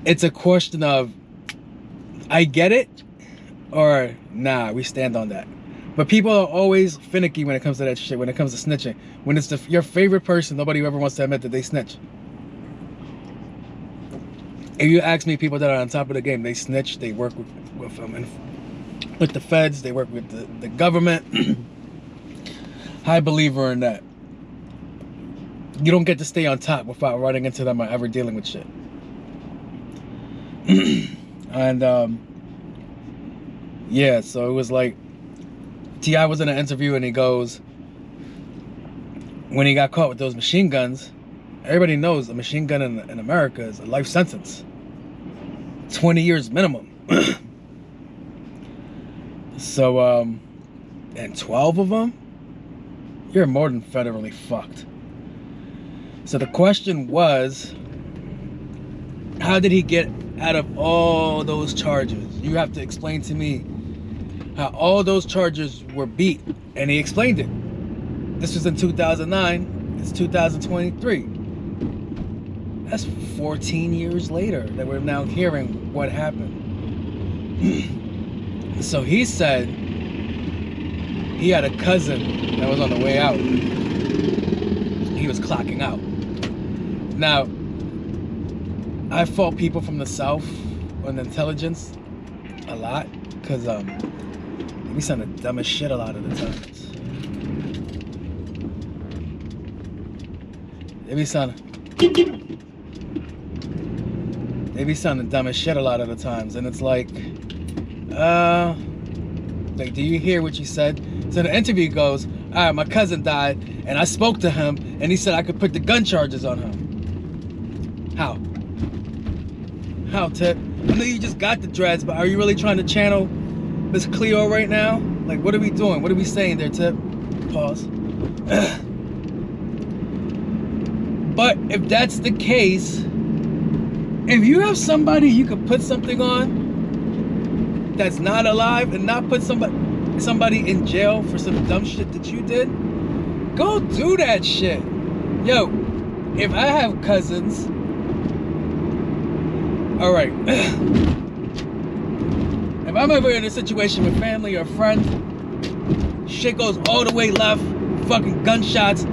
Speaker 1: it's a question of, I get it, or nah, we stand on that. But people are always finicky when it comes to that shit, when it comes to snitching. When it's your favorite person, nobody ever wants to admit that they snitch. If you ask me, people that are on top of the game, they snitch, they work with the feds, they work with the government. High believer in that. You don't get to stay on top without running into them or ever dealing with shit. And yeah, so it was like T.I. was in an interview and he goes, when he got caught with those machine guns, everybody knows a machine gun in America is a life sentence. 20 years minimum. So, and 12 of them, you're more than federally fucked. So the question was, how did he get out of all those charges? You have to explain to me how all those charges were beat. And he explained it. This was in 2009. It's 2023. That's 14 years later that we're now hearing what happened. So he said he had a cousin that was on the way out. He was clocking out. Now, I fault people from the South on intelligence a lot because they be saying the dumbest shit a lot of the times. They be sounding the dumbest shit a lot of the times, and it's like, do you hear what you said? So the interview goes, all right, my cousin died, and I spoke to him, and he said I could put the gun charges on him. How? How, Tip? I know you just got the dreads, but are you really trying to channel Miss Cleo right now? Like, what are we doing? What are we saying there, Tip? Pause. But if that's the case, if you have somebody you could put something on that's not alive and not put somebody in jail for some dumb shit that you did, go do that shit. Yo, if I have cousins, all right, if I'm ever in a situation with family or friends, shit goes all the way left, fucking gunshots,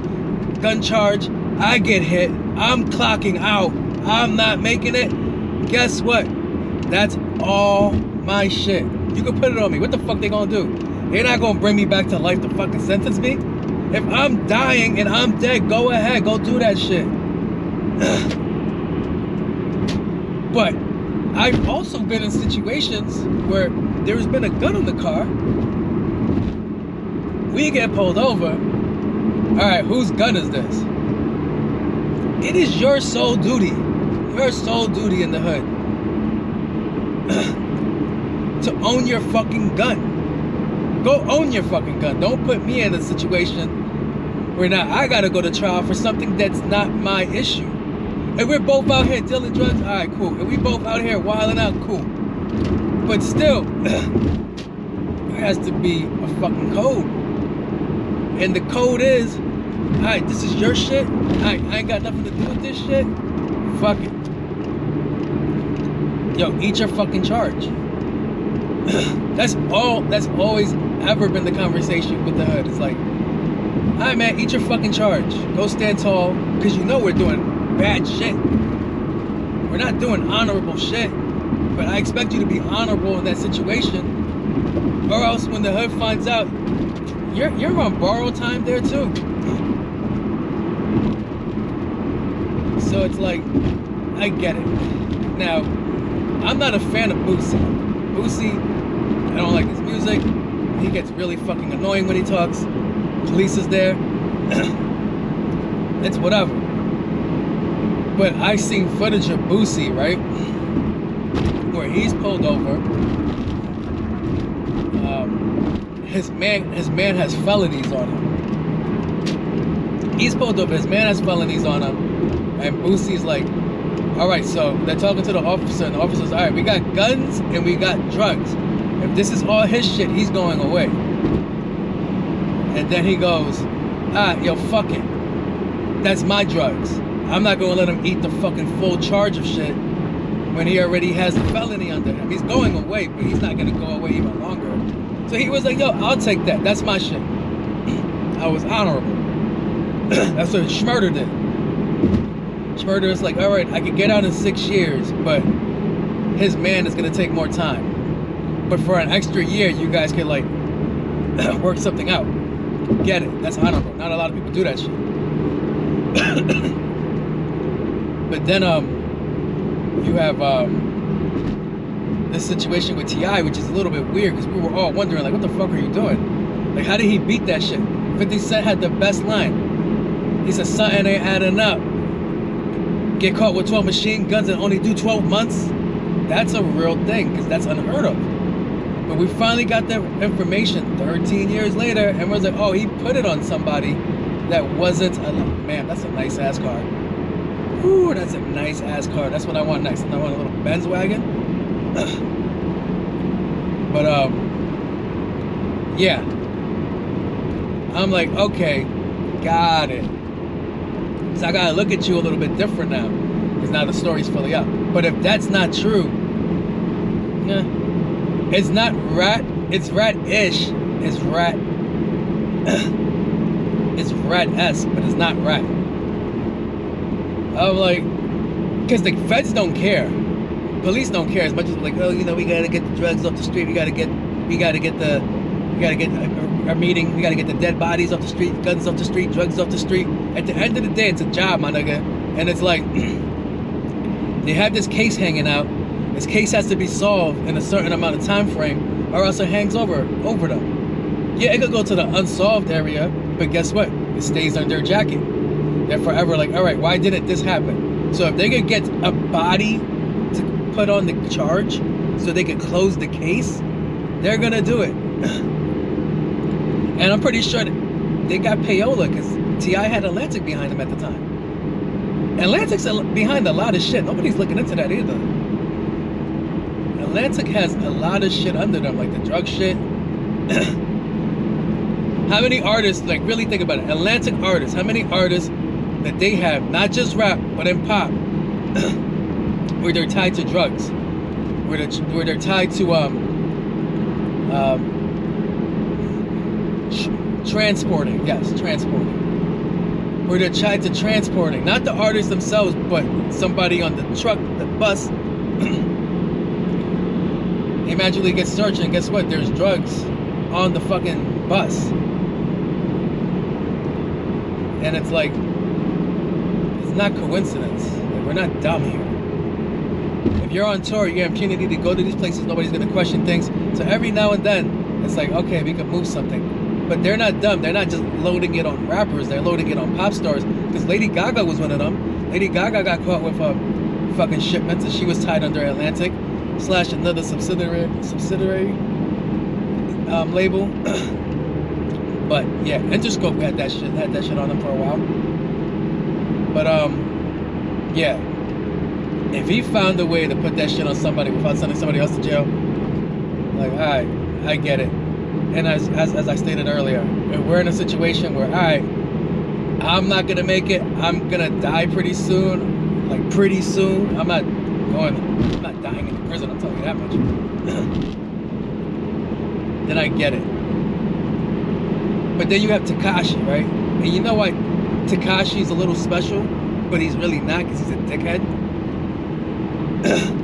Speaker 1: gun charge, I get hit, I'm clocking out, I'm not making it, guess what? That's all my shit. You can put it on me. What the fuck they gonna do? They're not gonna bring me back to life to fucking sentence me. If I'm dying and I'm dead, go ahead, go do that shit. But I've also been in situations where there's been a gun in the car We get pulled over. All right, whose gun is this? It is your sole duty in the hood to own your fucking gun. Go own your fucking gun. Don't put me in a situation where now I gotta go to trial for something that's not my issue. If we're both out here dealing drugs, all right, cool. If we both out here wilding out, cool. But still, there has to be a fucking code. And the code is, all right, this is your shit. I ain't got nothing to do with this shit. Fuck it. Yo, eat your fucking charge. That's always ever been the conversation with the hood. It's like, all right, man, eat your fucking charge. Go stand tall, because you know we're doing bad shit. We're not doing honorable shit. But I expect you to be honorable in that situation. Or else when the hood finds out, you're on borrowed time there too. So it's like, I get it. Now, I'm not a fan of Boosie. I don't like his music. He gets really fucking annoying when he talks. Police is there. It's whatever. But I seen footage of Boosie, right? Where he's pulled over. His man has felonies on him. He's pulled over. His man has felonies on him. And Boosie's like, all right, so they're talking to the officer, and the officer's, all right, we got guns and we got drugs. If this is all his shit, he's going away. And then he goes, yo, fuck it. That's my drugs. I'm not gonna let him eat the fucking full charge of shit when he already has a felony under him. He's going away, but he's not gonna go away even longer. So he was like, yo, I'll take that. That's my shit. I was honorable. That's what Schmurder did. Schmurder is like, all right, I could get out in 6 years, but his man is gonna take more time. But for an extra year, you guys could like work something out. Get it? That's honorable. Not a lot of people do that shit. But then you have this situation with T.I., which is a little bit weird because we were all wondering, like, what the fuck are you doing? Like, how did he beat that shit? 50 Cent had the best line. He said, something ain't adding up. Get caught with 12 machine guns and only do 12 months? That's a real thing, because that's unheard of. But we finally got that information 13 years later, and we're like, oh, he put it on somebody that wasn't, man, that's a nice ass car. Ooh, that's a nice ass car. That's what I want next. I want a little Benz wagon. But yeah, I'm like, okay, got it. So I gotta look at you a little bit different now, because now the story's fully up. But if that's not true, it's not rat. It's rat-ish. It's rat. It's rat-esque, but it's not rat. I'm like, because the feds don't care. Police don't care as much as like, oh, you know, we gotta get the drugs off the street. We gotta get a meeting. We gotta get the dead bodies off the street, guns off the street, drugs off the street. At the end of the day, it's a job, my nigga. And it's like, they have this case hanging out. This case has to be solved in a certain amount of time frame, or else it hangs over them. Yeah, it could go to the unsolved area, but guess what? It stays under their jacket. They're forever like, all right, why didn't this happen? So if they could get a body to put on the charge so they could close the case, they're gonna do it. And I'm pretty sure they got payola because T.I. had Atlantic behind him at the time. Atlantic's behind a lot of shit. Nobody's looking into that either. Atlantic has a lot of shit under them, like the drug shit. How many artists, like really think about it, Atlantic artists, how many artists that they have, not just rap, but in pop, where they're tied to drugs, where they're tied to transporting, yes, transporting. Where they're tied to transporting, not the artists themselves, but somebody on the truck, the bus. They magically get searched, and guess what? There's drugs on the fucking bus. And it's like, it's not coincidence. Like, we're not dumb here. If you're on tour, you have impunity to go to these places, nobody's gonna question things. So every now and then, it's like, okay, we can move something. But they're not dumb. They're not just loading it on rappers. They're loading it on pop stars. Because Lady Gaga was one of them. Lady Gaga got caught with fucking shipments, and she was tied under Atlantic / another subsidiary label. But yeah, Interscope had that shit on them for a while. But yeah, if he found a way to put that shit on somebody without sending somebody else to jail, like, all right, I get it. And as I stated earlier, if we're in a situation where, all right, I'm not gonna make it, I'm gonna die pretty soon, like pretty soon. I'm not dying in prison, I'm telling you that much. Then I get it. But then you have Tekashi, right? And you know what? Tekashi's a little special, but he's really not, because he's a dickhead.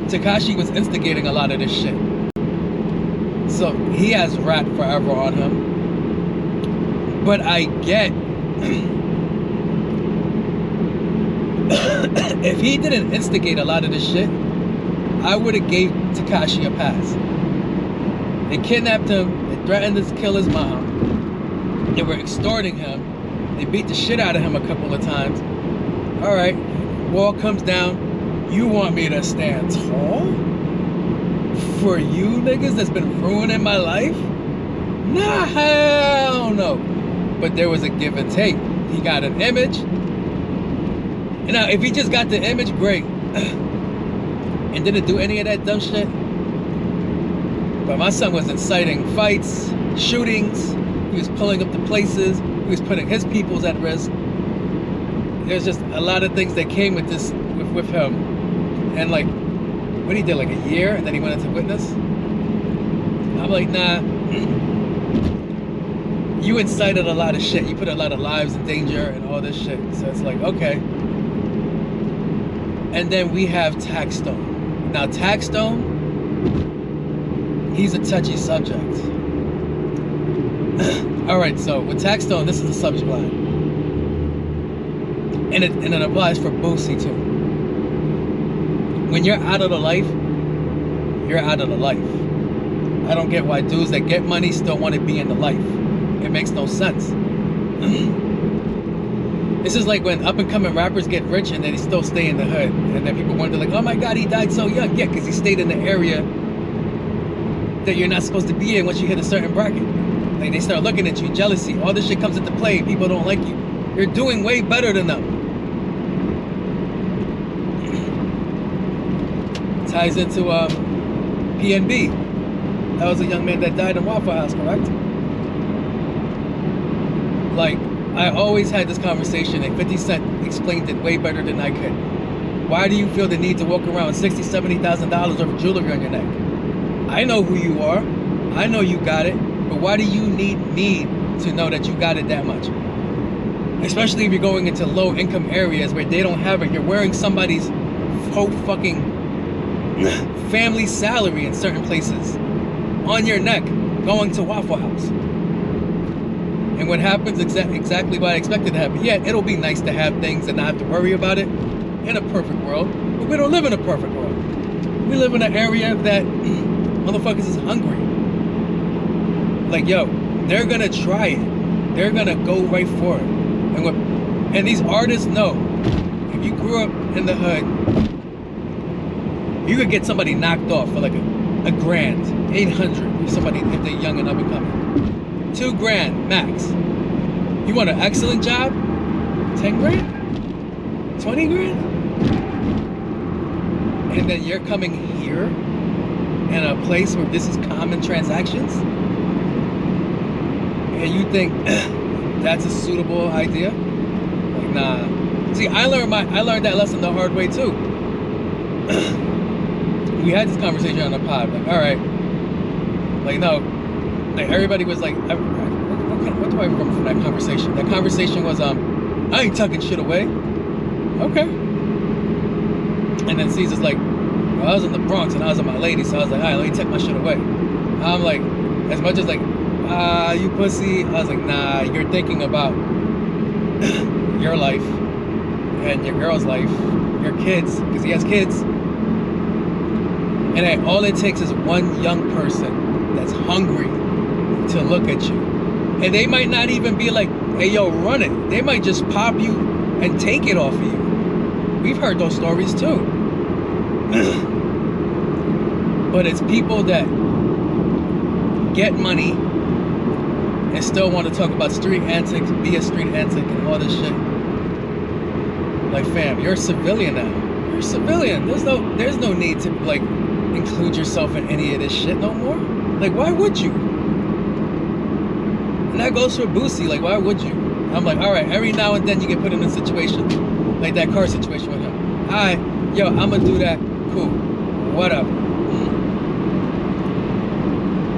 Speaker 1: Tekashi was instigating a lot of this shit. So he has rap forever on him. But I get if he didn't instigate a lot of this shit, I would have gave Tekashi a pass. They kidnapped him, they threatened to kill his mom, they were extorting him, they beat the shit out of him a couple of times. Alright, wall comes down, you want me to stand tall? For you niggas that's been ruining my life? Nah, hell no. But there was a give and take. He got an image. And now, if he just got the image, great. And didn't do any of that dumb shit. But my son was inciting fights, shootings. He was pulling up the places. He was putting his peoples at risk. There's just a lot of things that came with this, with him. And like, what he did, like a year, and then he went into witness. I'm like, nah. You incited a lot of shit. You put a lot of lives in danger and all this shit. So it's like, okay. And then we have Taxstone. Now Taxstone, he's a touchy subject. All right, so with Taxstone, this is the subject line. And it applies for Boosie too. When you're out of the life, you're out of the life. I don't get why dudes that get money still want to be in the life. It makes no sense. This is like when up-and-coming rappers get rich and then they still stay in the hood. And then people wonder like, oh my God, he died so young. Yeah, because he stayed in the area that you're not supposed to be in once you hit a certain bracket. Like they start looking at you, jealousy, all this shit comes into play, people don't like you. You're doing way better than them. Ties into PNB. That was a young man that died in Waffle House, correct? Like, I always had this conversation and 50 Cent explained it way better than I could. Why do you feel the need to walk around with $60,000, $70,000 worth of jewelry on your neck? I know who you are. I know you got it. But why do you need me to know that you got it that much? Especially if you're going into low income areas where they don't have it. You're wearing somebody's whole fucking family salary in certain places on your neck going to Waffle House. And what happens exactly what I expected to happen. Yeah, it'll be nice to have things and not have to worry about it in a perfect world. But we don't live in a perfect world. We live in an area that motherfuckers is hungry. Like, yo, they're gonna try it. They're gonna go right for it. And these artists know, if you grew up in the hood, you could get somebody knocked off for like a grand, 800, if they're young and up and coming. $2,000 max. You want an excellent job? 10 grand? 20 grand? And then you're coming here in a place where this is common transactions? And you think that's a suitable idea? Like, nah. See, I learned that lesson the hard way too. We had this conversation on the pod, like, all right, like, no, like, everybody was like, what do I remember from that conversation? That conversation was, I ain't tucking shit away. Okay. And then Caesar's like, well, I was in the Bronx and I was with my lady, so I was like, all right, let me tuck my shit away. I'm like, as much as like, you pussy, I was like, nah, you're thinking about your life and your girl's life, your kids, because he has kids. And all it takes is one young person that's hungry to look at you And they might not even be like, hey, yo, run it. They might just pop you and take it off of you. We've heard those stories too. But it's people that get money and still want to talk about street antics, be a street antic and all this shit. Like, fam, you're a civilian now. You're a civilian. There's no need to like include yourself in any of this shit no more. Like, why would you? And that goes for Boosie. Like, why would you? I'm like, all right, every now and then you get put in a situation like that car situation with him. All right, yo, I'm gonna do that. Cool, whatever.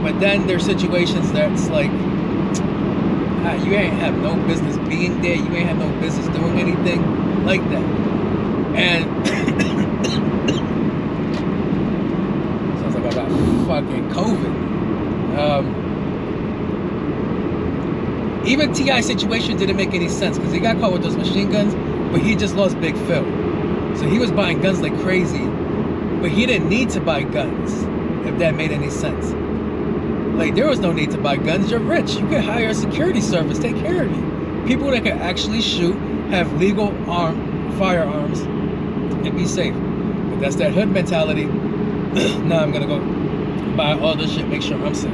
Speaker 1: But then there's situations that's like, you ain't have no business being there. You ain't have no business doing anything like that. And sounds like I got fucking COVID. Even T.I.'s situation didn't make any sense because he got caught with those machine guns, but he just lost Big Phil. So he was buying guns like crazy, but he didn't need to buy guns, if that made any sense. Like, there was no need to buy guns. You're rich. You could hire a security service, take care of you. People that can actually shoot, have legal firearms, and be safe. But that's that hood mentality. Now I'm gonna go buy all this shit, make sure I'm safe.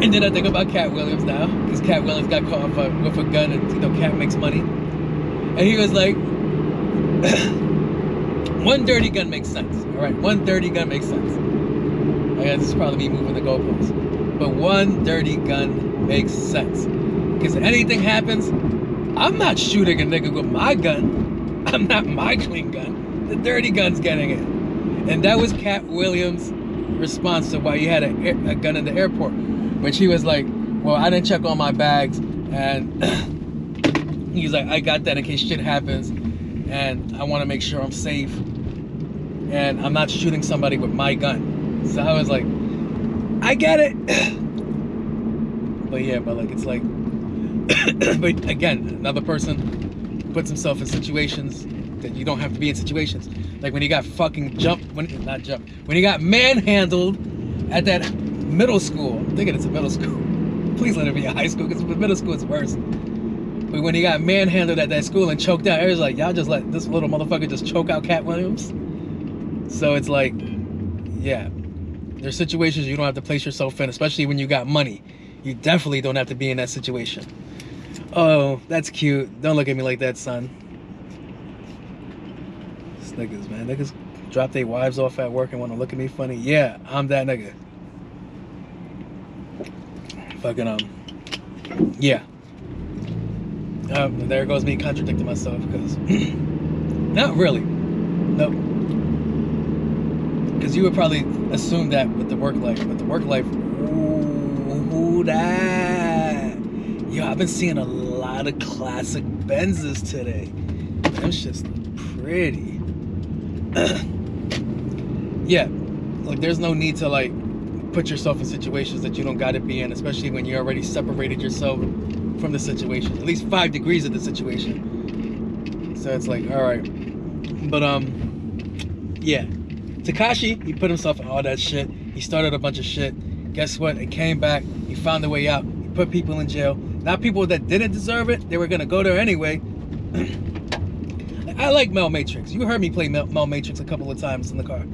Speaker 1: And then I think about Cat Williams now, because Cat Williams got caught with a gun, and you know Cat makes money. And he was like, one dirty gun makes sense. All right, one dirty gun makes sense. I guess this is probably me moving the goalposts. But one dirty gun makes sense. Because if anything happens, I'm not shooting a nigga with my gun. I'm not my clean gun. The dirty gun's getting it. And that was Cat Williams' response to why he had a gun in the airport. When she was like, well, I didn't check all my bags. And he's like, I got that in case shit happens. And I want to make sure I'm safe. And I'm not shooting somebody with my gun. So I was like, I get it. But yeah, but like, it's like, but again, another person puts himself in situations that you don't have to be in situations. Like when he got fucking when he got manhandled at that middle school. I'm thinking it's a middle school. Please let it be a high school, because with middle school it's worse. But when he got manhandled at that school and choked out, it was like, y'all just let this little motherfucker just choke out Cat Williams? So it's like, yeah, there's situations you don't have to place yourself in, especially when you got money. You definitely don't have to be in that situation. Oh, that's cute. Don't look at me like that, son. These niggas, man. Niggas drop their wives off at work and want to look at me funny. Yeah, I'm that nigga. Fucking, yeah. There goes me contradicting myself, because not really. Nope. Because you would probably assume that with the work life. With the work life, ooh, that. Yo, I've been seeing a lot of classic Benzes today. Them shits look pretty. Yeah, like there's no need to like put yourself in situations that you don't got to be in, especially when you already separated yourself from the situation, at least 5 degrees of the situation. So it's like, all right. But yeah, Tekashi, he put himself in all that shit. He started a bunch of shit. Guess what? It came back. He found a way out. He put people in jail. Not people that didn't deserve it. They were gonna go there anyway. I like Mel Matrix. You heard me play Mel Matrix a couple of times in the car.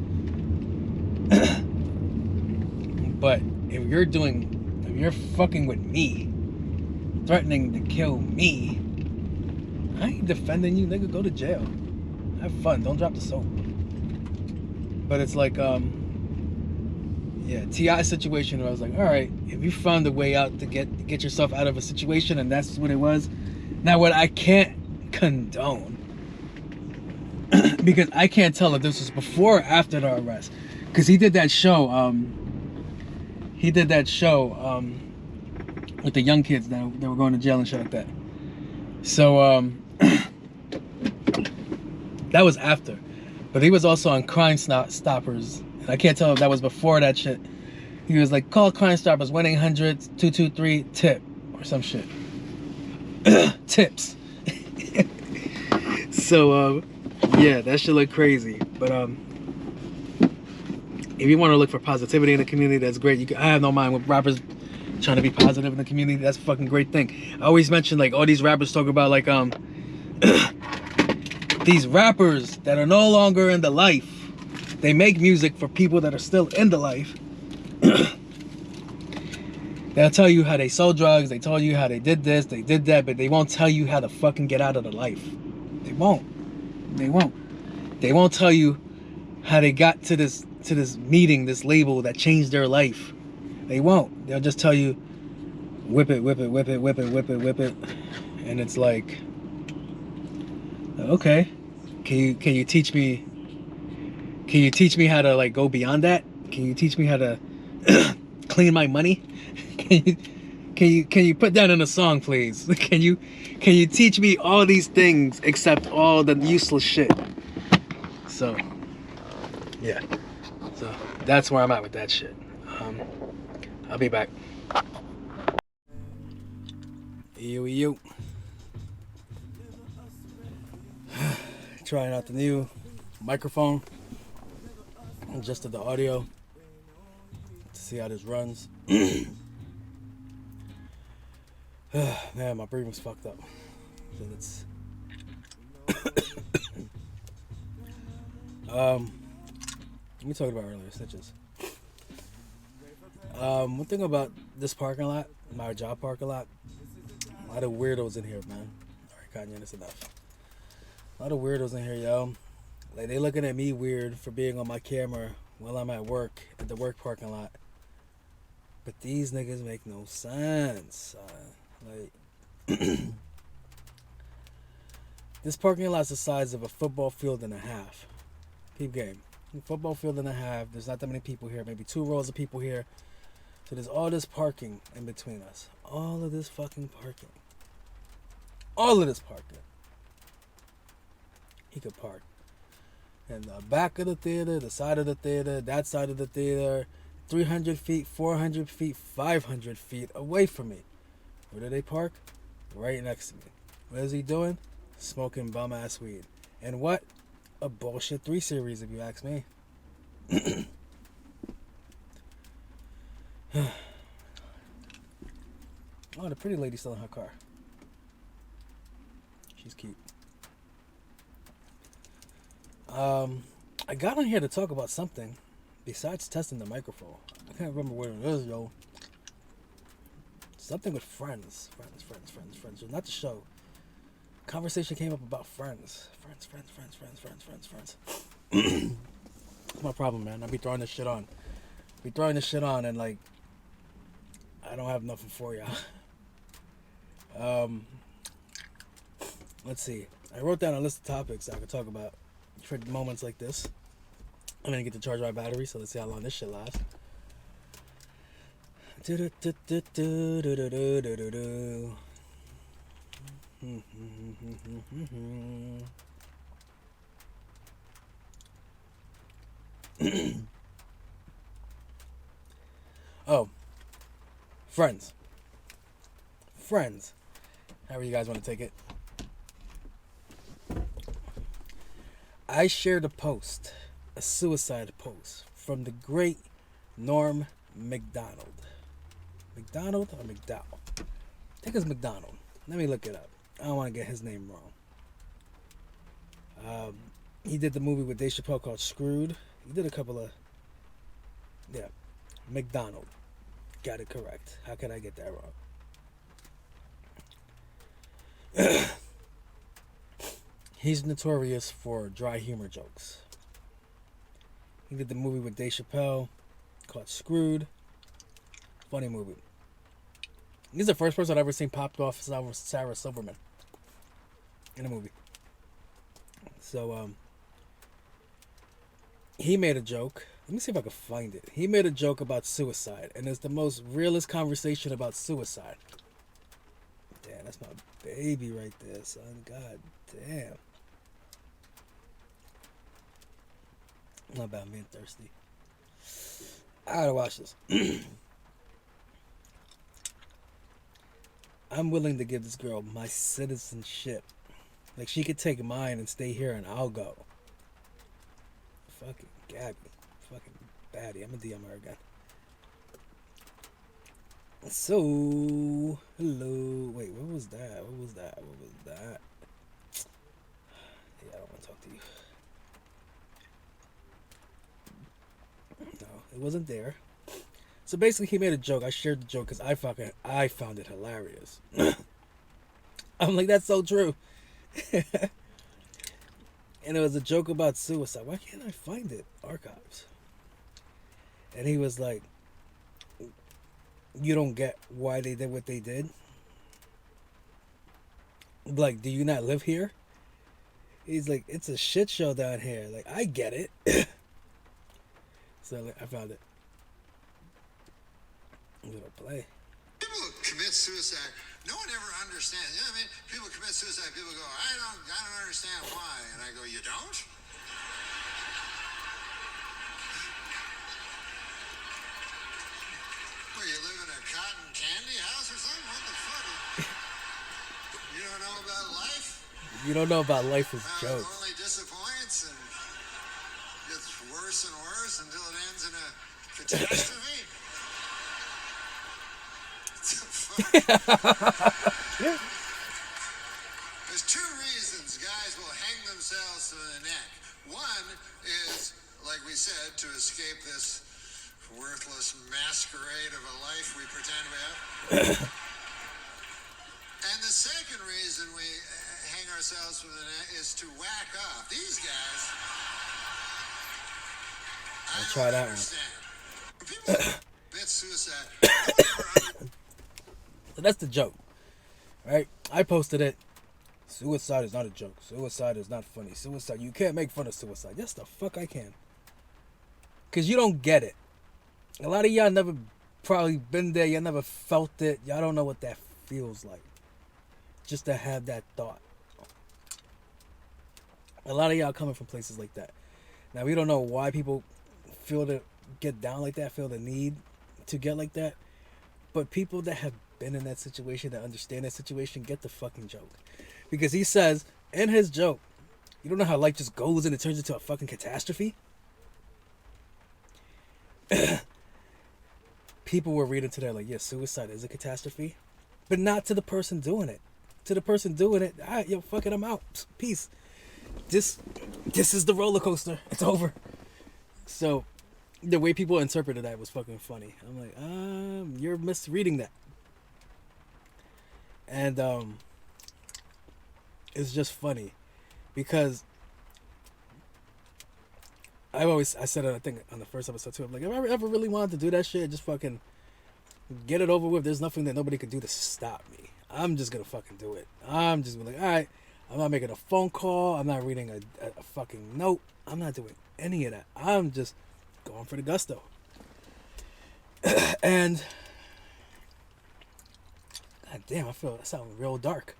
Speaker 1: But if you're fucking with me, threatening to kill me, I ain't defending you, nigga. Go to jail. Have fun. Don't drop the soap. But it's like, yeah, T.I. situation where I was like, all right, if you found a way out to get yourself out of a situation and that's what it was. Now, what I can't condone, because I can't tell if this was before or after the arrest, because he did that show, with the young kids that were going to jail and shit like that. So, that was after. But he was also on Crime Stoppers. And I can't tell if that was before that shit. He was like, call Crime Stoppers, 1-800-223-TIP or some shit. Tips. So, yeah, that shit look crazy. But, If you want to look for positivity in the community, that's great. I have no mind with rappers trying to be positive in the community. That's a fucking great thing. I always mention, like, all these rappers talk about, like, these rappers that are no longer in the life. They make music for people that are still in the life. They'll tell you how they sold drugs, they told you how they did this, they did that, but they won't tell you how to fucking get out of the life. They won't. They won't. They won't tell you how they got to this meeting, this label that changed their life. They won't. They'll just tell you, whip it, whip it, whip it, whip it, whip it, whip it. And it's like, okay, can you teach me how to, like, go beyond that? Can you teach me how to clean my money? Can you put that in a song, please? Can you teach me all these things except all the useless shit? So yeah, so that's where I'm at with that shit. I'll be back. Yo. Trying out the new microphone. Adjusted the audio to see how this runs. Man, my breathing's fucked up. So it's we talked about earlier, snitches. One thing about this parking lot, my job parking lot, a lot of weirdos in here, man. Alright, Kanye, that's enough. A lot of weirdos in here, yo. Like, they looking at me weird for being on my camera while I'm at work, at the work parking lot. But these niggas make no sense. Like, this parking lot's the size of a football field and a half. Peep game. Football field and a half. There's not that many people here. Maybe 2 rows of people here. So there's all this parking in between us. All of this fucking parking. All of this parking. He could park in the back of the theater, the side of the theater, that side of the theater, 300 feet, 400 feet, 500 feet away from me. Where do they park? Right next to me. What is he doing? Smoking bum-ass weed. And what? A bullshit 3 Series, if you ask me. Oh, the pretty lady still in her car. She's cute. I got on here to talk about something besides testing the microphone. I can't remember what it is, yo. Something with friends. Friends. Not the show. Conversation came up about friends. Friends. That's my problem, man. I be throwing this shit on. And, like, I don't have nothing for y'all. Let's see. I wrote down a list of topics I could talk about for moments like this. I'm gonna get to charge my battery, so let's see how long this shit lasts. Oh, friends. However you guys want to take it. I shared a post, a suicide post, from the great Norm Macdonald. McDonald or McDowell? I think it's McDonald. Let me look it up. I don't want to get his name wrong. He did the movie with Dave Chappelle called Screwed. He did a couple of... Yeah. McDonald. Got it correct. How could I get that wrong? He's notorious for dry humor jokes. He did the movie with Dave Chappelle called Screwed. Funny movie. He's the first person I've ever seen popped off Sarah Silverman in a movie. So, he made a joke. Let me see if I can find it. He made a joke about suicide, and it's the most realest conversation about suicide. Damn, that's my baby right there, son. God damn. Not about being thirsty. I gotta watch this. I'm willing to give this girl my citizenship. Like, she could take mine and stay here and I'll go. Fucking Gabby. Fucking baddie. I'm gonna DM her again. So, hello. Wait, what was that? What was that? What was that? Yeah, I don't want to talk to you. No, it wasn't there. So basically, he made a joke. I shared the joke because I found it hilarious. I'm like, that's so true. And it was a joke about suicide. Why can't I find it? Archives. And he was like, you don't get why they did what they did? Like, do you not live here? He's like, it's a shit show down here. Like, I get it. So like, I found it. I'm gonna play.
Speaker 3: People who commit suicide, no one ever understands. You know what I mean? People commit suicide, people go, I don't understand why. And I go, you don't? Where, you live in a cotton candy house or something? What the fuck? You don't know about life?
Speaker 1: You don't know about life is
Speaker 3: It
Speaker 1: jokes.
Speaker 3: only disappoints and gets worse and worse until it ends in a catastrophe. There's two reasons guys will hang themselves to the neck. One is, like we said, to escape this worthless masquerade of a life we pretend we have. And the second reason we hang ourselves to the neck is to whack off. These guys,
Speaker 1: I'll try that one.
Speaker 3: When people commit suicide, no one ever understands.
Speaker 1: So that's the joke, right? I posted it. Suicide is not a joke. Suicide is not funny. Suicide, you can't make fun of suicide. Yes, the fuck I can. Because you don't get it. A lot of y'all never probably been there. Y'all never felt it. Y'all don't know what that feels like. Just to have that thought. A lot of y'all coming from places like that. Now, we don't know why people feel to get down like that, feel the need to get like that. But people that have been in that situation, that understand that situation, get the fucking joke. Because he says, in his joke, you don't know how life just goes and it turns into a fucking catastrophe? People were reading today like, yeah, suicide is a catastrophe. But not to the person doing it. To the person doing it, all right, yo, fuck it, I'm out. Peace. This is the roller coaster. It's over. So, the way people interpreted that was fucking funny. I'm like, you're misreading that. And, it's just funny. Because I said it, I think, on the first episode too. I'm like, if I ever really wanted to do that shit, just fucking get it over with. There's nothing that nobody could do to stop me. I'm just gonna fucking do it. I'm just like, alright, I'm not making a phone call. I'm not reading a fucking note. I'm not doing any of that. I'm just going for the gusto. And god damn, I feel that sounds real dark.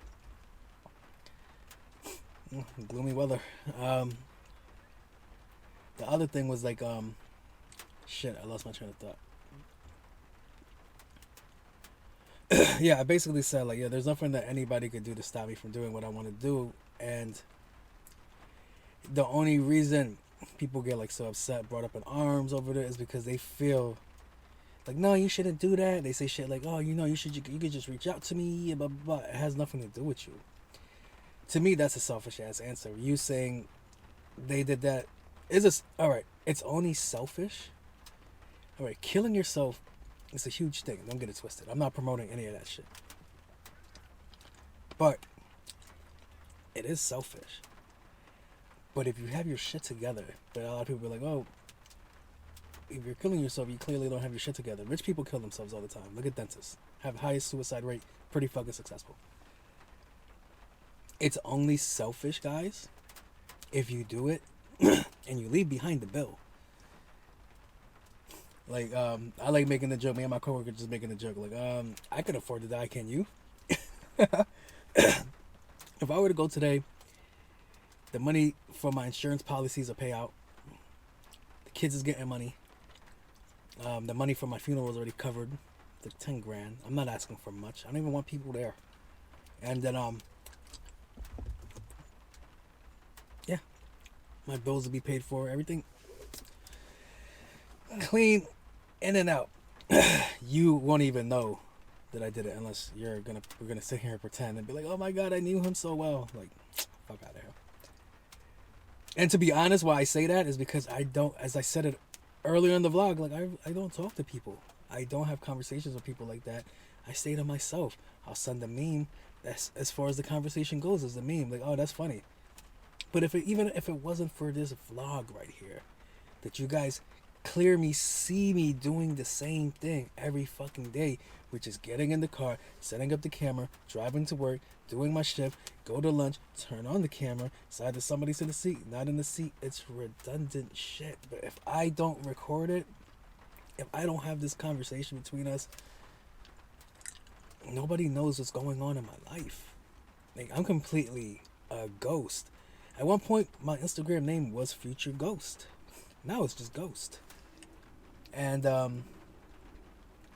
Speaker 1: Gloomy weather. The other thing was like, shit, I lost my train of thought. Yeah, I basically said like, yeah, there's nothing that anybody could do to stop me from doing what I want to do. And the only reason people get like so upset, brought up in arms over there, is because they feel like, no, you shouldn't do that. They say shit like, oh, you know, you could just reach out to me, blah, blah, blah. It has nothing to do with you. To me, that's a selfish ass answer. You saying they did that is all right. It's only selfish. All right, killing yourself is a huge thing. Don't get it twisted. I'm not promoting any of that shit. But it is selfish. But if you have your shit together, but a lot of people are like, oh, if you're killing yourself, you clearly don't have your shit together. Rich people kill themselves all the time. Look at dentists. Have highest suicide rate. Pretty fucking successful. It's only selfish, guys, if you do it and you leave behind the bill. Like, I like making the joke. Me and my coworker just making the joke. Like, I could afford to die, can you? If I were to go today, the money for my insurance policies will pay out. The kids is getting money. The money for my funeral is already covered. It's like 10 grand. I'm not asking for much. I don't even want people there. And then, yeah, my bills will be paid for. Everything. clean, in and out. You won't even know that I did it unless we're gonna sit here and pretend and be like, oh my god, I knew him so well. Like, fuck out of here. And to be honest, why I say that is because I don't, as I said it earlier in the vlog, like I don't talk to people. I don't have conversations with people like that. I stay to myself. I'll send a meme. That's as far as the conversation goes, is the meme. Like, oh, that's funny. But even if it wasn't for this vlog right here, that you guys clearly see me doing the same thing every fucking day, which is getting in the car, setting up the camera, driving to work, doing my shift, go to lunch, turn on the camera, decide that somebody's in the seat, not in the seat. It's redundant shit. But if I don't record it, if I don't have this conversation between us, nobody knows what's going on in my life. Like, I'm completely a ghost. At one point, my Instagram name was Future Ghost. Now it's just Ghost. And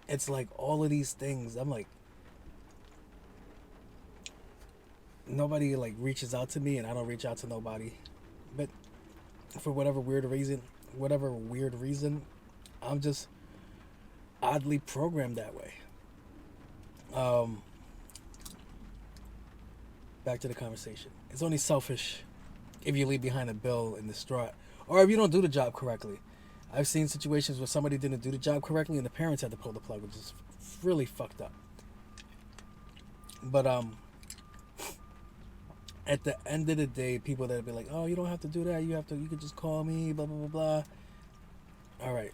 Speaker 1: it's like all of these things. I'm like, nobody like reaches out to me, and I don't reach out to nobody. But for whatever weird reason, I'm just oddly programmed that way. Back to the conversation. It's only selfish if you leave behind a bill and distraught, or if you don't do the job correctly. I've seen situations where somebody didn't do the job correctly and the parents had to pull the plug, which is really fucked up. But at the end of the day, people that be like, oh, you don't have to do that, you could just call me, blah blah blah blah. All right,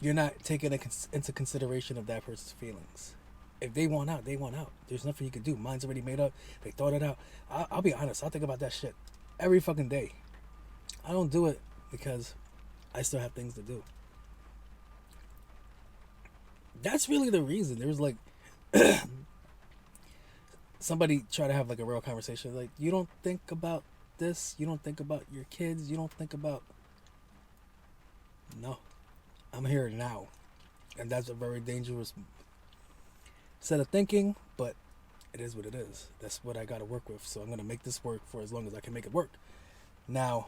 Speaker 1: you're not taking into consideration of that person's feelings. If they want out, they want out. There's nothing you can do. Mine's already made up. They thought it out. I'll be honest. I'll think about that shit every fucking day. I don't do it because I still have things to do. That's really the reason. There was like somebody try to have like a real conversation. Like, you don't think about this. You don't think about your kids. You don't think about... No. I'm here now. And that's a very dangerous set of thinking, but it is what it is. That's what I got to work with. So I'm going to make this work for as long as I can make it work. Now,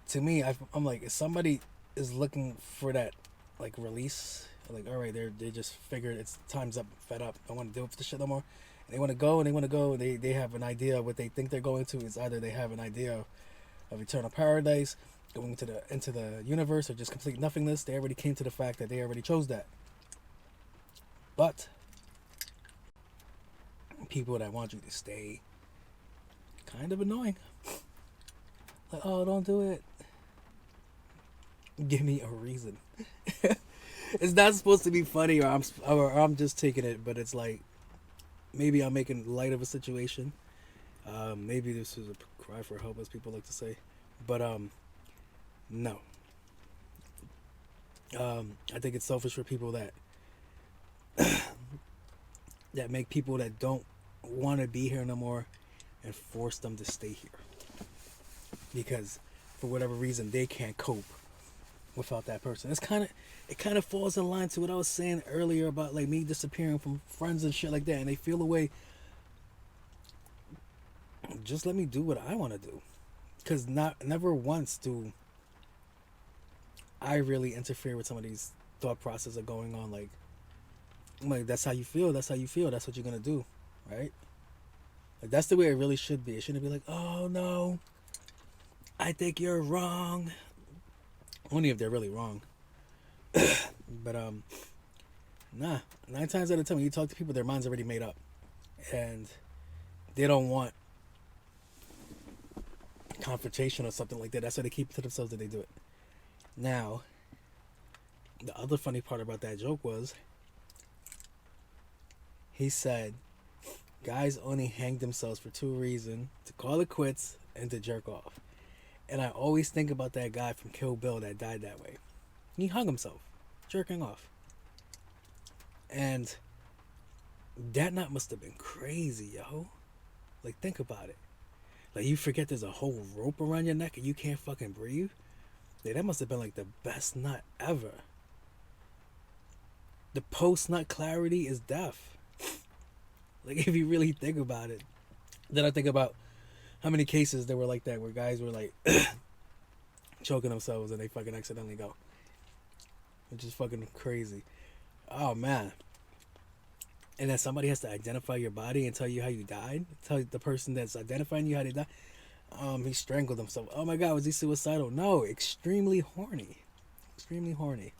Speaker 1: to me, I'm like, if somebody is looking for that like release, like, all right, they just figured it's time's up, fed up, don't want to deal with this shit no more, and they want to go, they have an idea of what they think they're going to. Is either they have an idea of eternal paradise, going into the universe, or just complete nothingness. They already came to the fact that they already chose that. But people that want you to stay, kind of annoying. Like, oh, don't do it. Give me a reason. It's not supposed to be funny, or I'm just taking it, but it's like, maybe I'm making light of a situation. Maybe this is a cry for help, as people like to say. But no. I think it's selfish for people that that make people that don't want to be here no more and force them to stay here, because for whatever reason they can't cope without that person. It kind of falls in line to what I was saying earlier about like me disappearing from friends and shit like that, and they feel away. Just let me do what I want to do, because never once do I really interfere with some of these thought processes that are going on. Like, I'm like, that's how you feel, that's what you're gonna do, right? Like, that's the way it really should be. It shouldn't be like, oh no, I think you're wrong. Only if they're really wrong. But nah, 9 times out of 10 when you talk to people, their mind's already made up, and they don't want confrontation or something like that. That's why they keep it to themselves, that they do it. Now, the other funny part about that joke was, he said guys only hang themselves for 2 reasons: to call it quits and to jerk off. And I always think about that guy from Kill Bill that died that way. He hung himself jerking off. And that nut must have been crazy, yo. Like, think about it. Like, you forget there's a whole rope around your neck and you can't fucking breathe. Yeah, that must have been like the best nut ever. The post-nut clarity is death. Like, if you really think about it. Then I think about how many cases there were like that, where guys were like choking themselves and they fucking accidentally go. Which is fucking crazy. Oh, man. And then somebody has to identify your body and tell you how you died. Tell the person that's identifying you how they died. He strangled himself. Oh my God, was he suicidal? No, extremely horny. Extremely horny.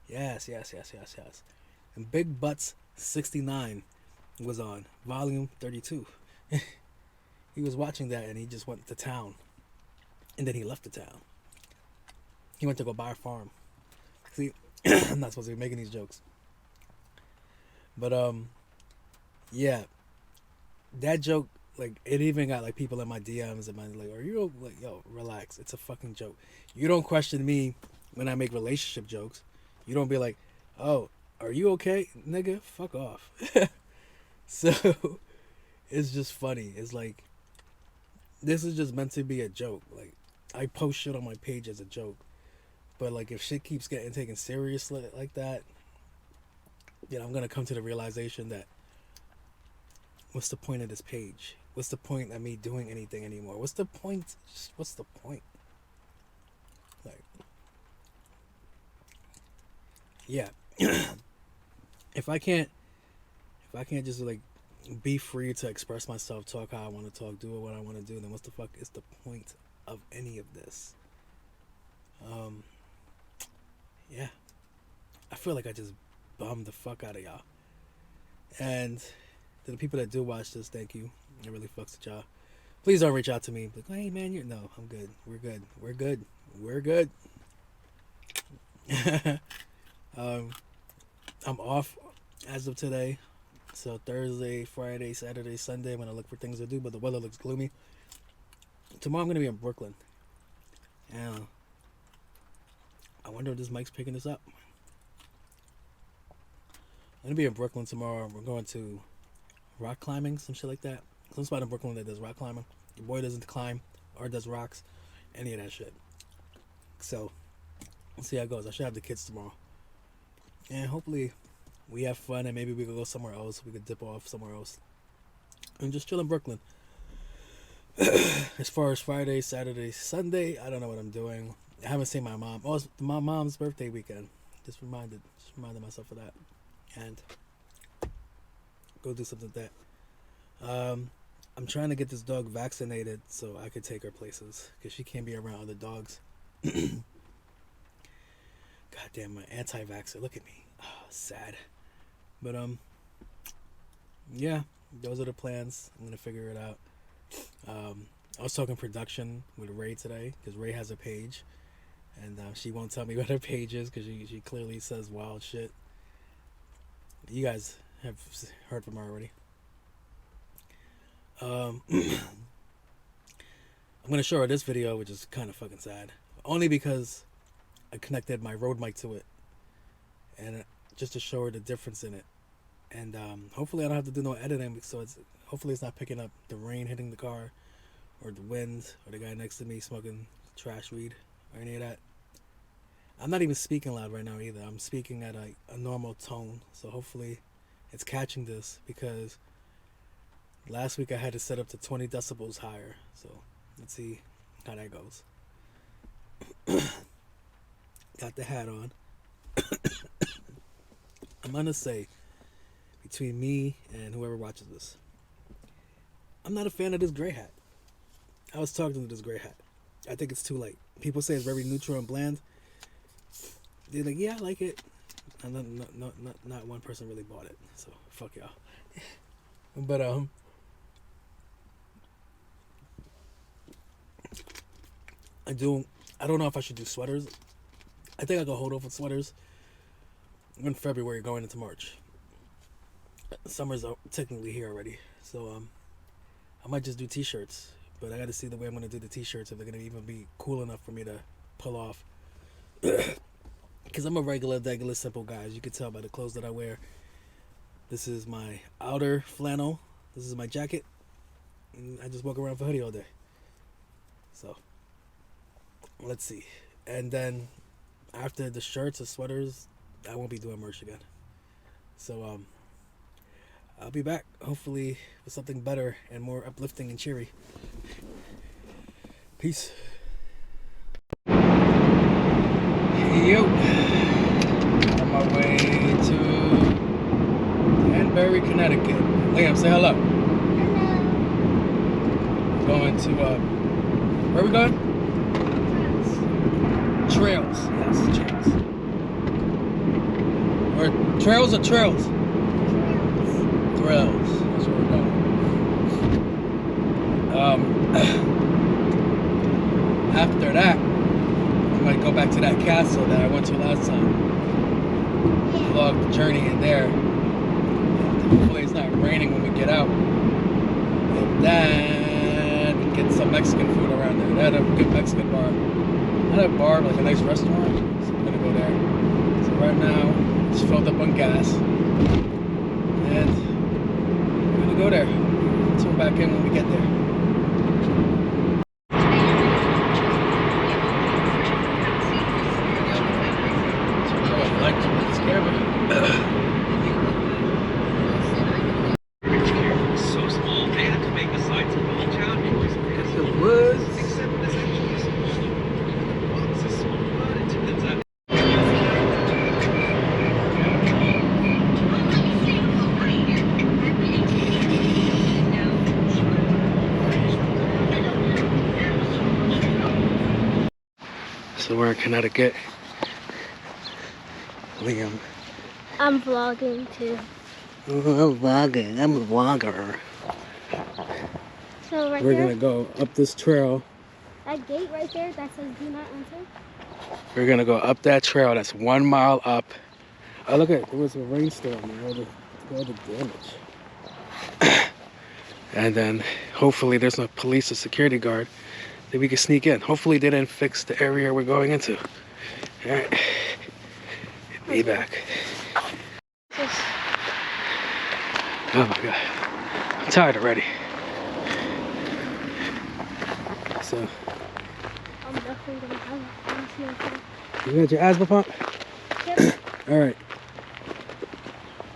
Speaker 1: Yes. And Big Butts 69 was on volume 32. He was watching that and he just went to town. And then he left the town. He went to go buy a farm. See, I'm not supposed to be making these jokes. But yeah. That joke, like, it even got like people in my DMs and my like, are you like, yo, relax, it's a fucking joke. You don't question me when I make relationship jokes. You don't be like, oh, are you okay, nigga? Fuck off. So it's just funny. It's like, this is just meant to be a joke. Like, I post shit on my page as a joke, but like, if shit keeps getting taken seriously like that, you know, I'm gonna come to the realization that, what's the point of this page? What's the point of me doing anything anymore? What's the point? Just, what's the point? Like, yeah. If I can't just like be free to express myself, talk how I want to talk, do what I want to do, then what's the fuck is the point of any of this? Yeah. I feel like I just bummed the fuck out of y'all. And to the people that do watch this, thank you. It really fucks with y'all. Please don't reach out to me. Like, hey man, you're no, I'm good. We're good. We're good. We're good. I'm off as of today. So Thursday, Friday, Saturday, Sunday, I'm gonna look for things to do, but the weather looks gloomy. Tomorrow I'm gonna be in Brooklyn. And I wonder if this mic's picking this up. I'm gonna be in Brooklyn tomorrow. We're going to rock climbing, some shit like that. Some spot in Brooklyn that does rock climbing. Your boy doesn't climb or does rocks, any of that shit. So, let's see how it goes. I should have the kids tomorrow. And hopefully we have fun and maybe we could go somewhere else. We could dip off somewhere else. And just chill in Brooklyn. As far as Friday, Saturday, Sunday, I don't know what I'm doing. I haven't seen my mom. Oh, it's my mom's birthday weekend. Just reminded myself of that. And go do something like that. I'm trying to get this dog vaccinated so I could take her places, because she can't be around other dogs. Goddamn, my anti-vaxxer. Look at me. Oh, sad. But yeah, those are the plans. I'm gonna figure it out. I was talking production with Ray today, because Ray has a page, and she won't tell me what her page is because she clearly says wild shit. You guys have heard from her already. I'm gonna show her this video, which is kind of fucking sad, only because I connected my Rode mic to it, and just to show her the difference in it. And hopefully I don't have to do no editing, so hopefully it's not picking up the rain hitting the car, or the wind, or the guy next to me smoking trash weed, or any of that. I'm not even speaking loud right now either. I'm speaking at a normal tone, so hopefully it's catching this, because last week I had to set up to 20 decibels higher. So let's see how that goes. Got the hat on. I'm gonna say, between me and whoever watches this, I'm not a fan of this gray hat. I was talking to this gray hat. I think it's too light. People say it's very neutral and bland. They're like, yeah, I like it. And not one person really bought it. So fuck y'all. But I don't know if I should do sweaters. I think I could hold off with sweaters in February going into March. Summer's technically here already. So I might just do t-shirts. But I got to see the way I'm going to do the t-shirts, if they're going to even be cool enough for me to pull off. Because I'm a regular, simple guy. As you can tell by the clothes that I wear. This is my outer flannel. This is my jacket. And I just walk around for hoodie all day. So, let's see. And then, after the shirts or sweaters, I won't be doing merch again. So, I'll be back, hopefully, with something better and more uplifting and cheery. Peace. Yo, on my way to Danbury, Connecticut. Liam, say hello. Hello. Going to where are we going? Trails. Yes, trails. Or trails or trails? Trails. That's where we're going. After that, I might go back to that castle that I went to last time. Vlog the journey in there. Hopefully it's not raining when we get out. And then get some Mexican food around there. They had a good Mexican bar. Not a bar, but like a nice restaurant. So I'm gonna go there. So right now, it's filled up on gas. And we're gonna go there. Turn back in when we get there.
Speaker 4: So small, they had to make the sides of all town because of
Speaker 1: The woods.
Speaker 4: except this actually is small. Well, it's a small, but it turns out.
Speaker 1: So we're in Connecticut. Liam.
Speaker 5: I'm vlogging too.
Speaker 1: Oh, I'm vlogging. I'm a vlogger.
Speaker 5: So right
Speaker 1: We're
Speaker 5: there,
Speaker 1: gonna go up this trail.
Speaker 5: that gate right there that says do not enter.
Speaker 1: We're gonna go up that trail that's 1 mile up. Oh, look at it. There was a rainstorm and all the damage. And then hopefully there's no police or security guard that we can sneak in. Hopefully they didn't fix the area we're going into. All right. Be back. Oh my God. I'm tired already. So,
Speaker 5: I'm definitely gonna have it.
Speaker 1: you got your asthma pump?
Speaker 5: Yep.
Speaker 1: All right.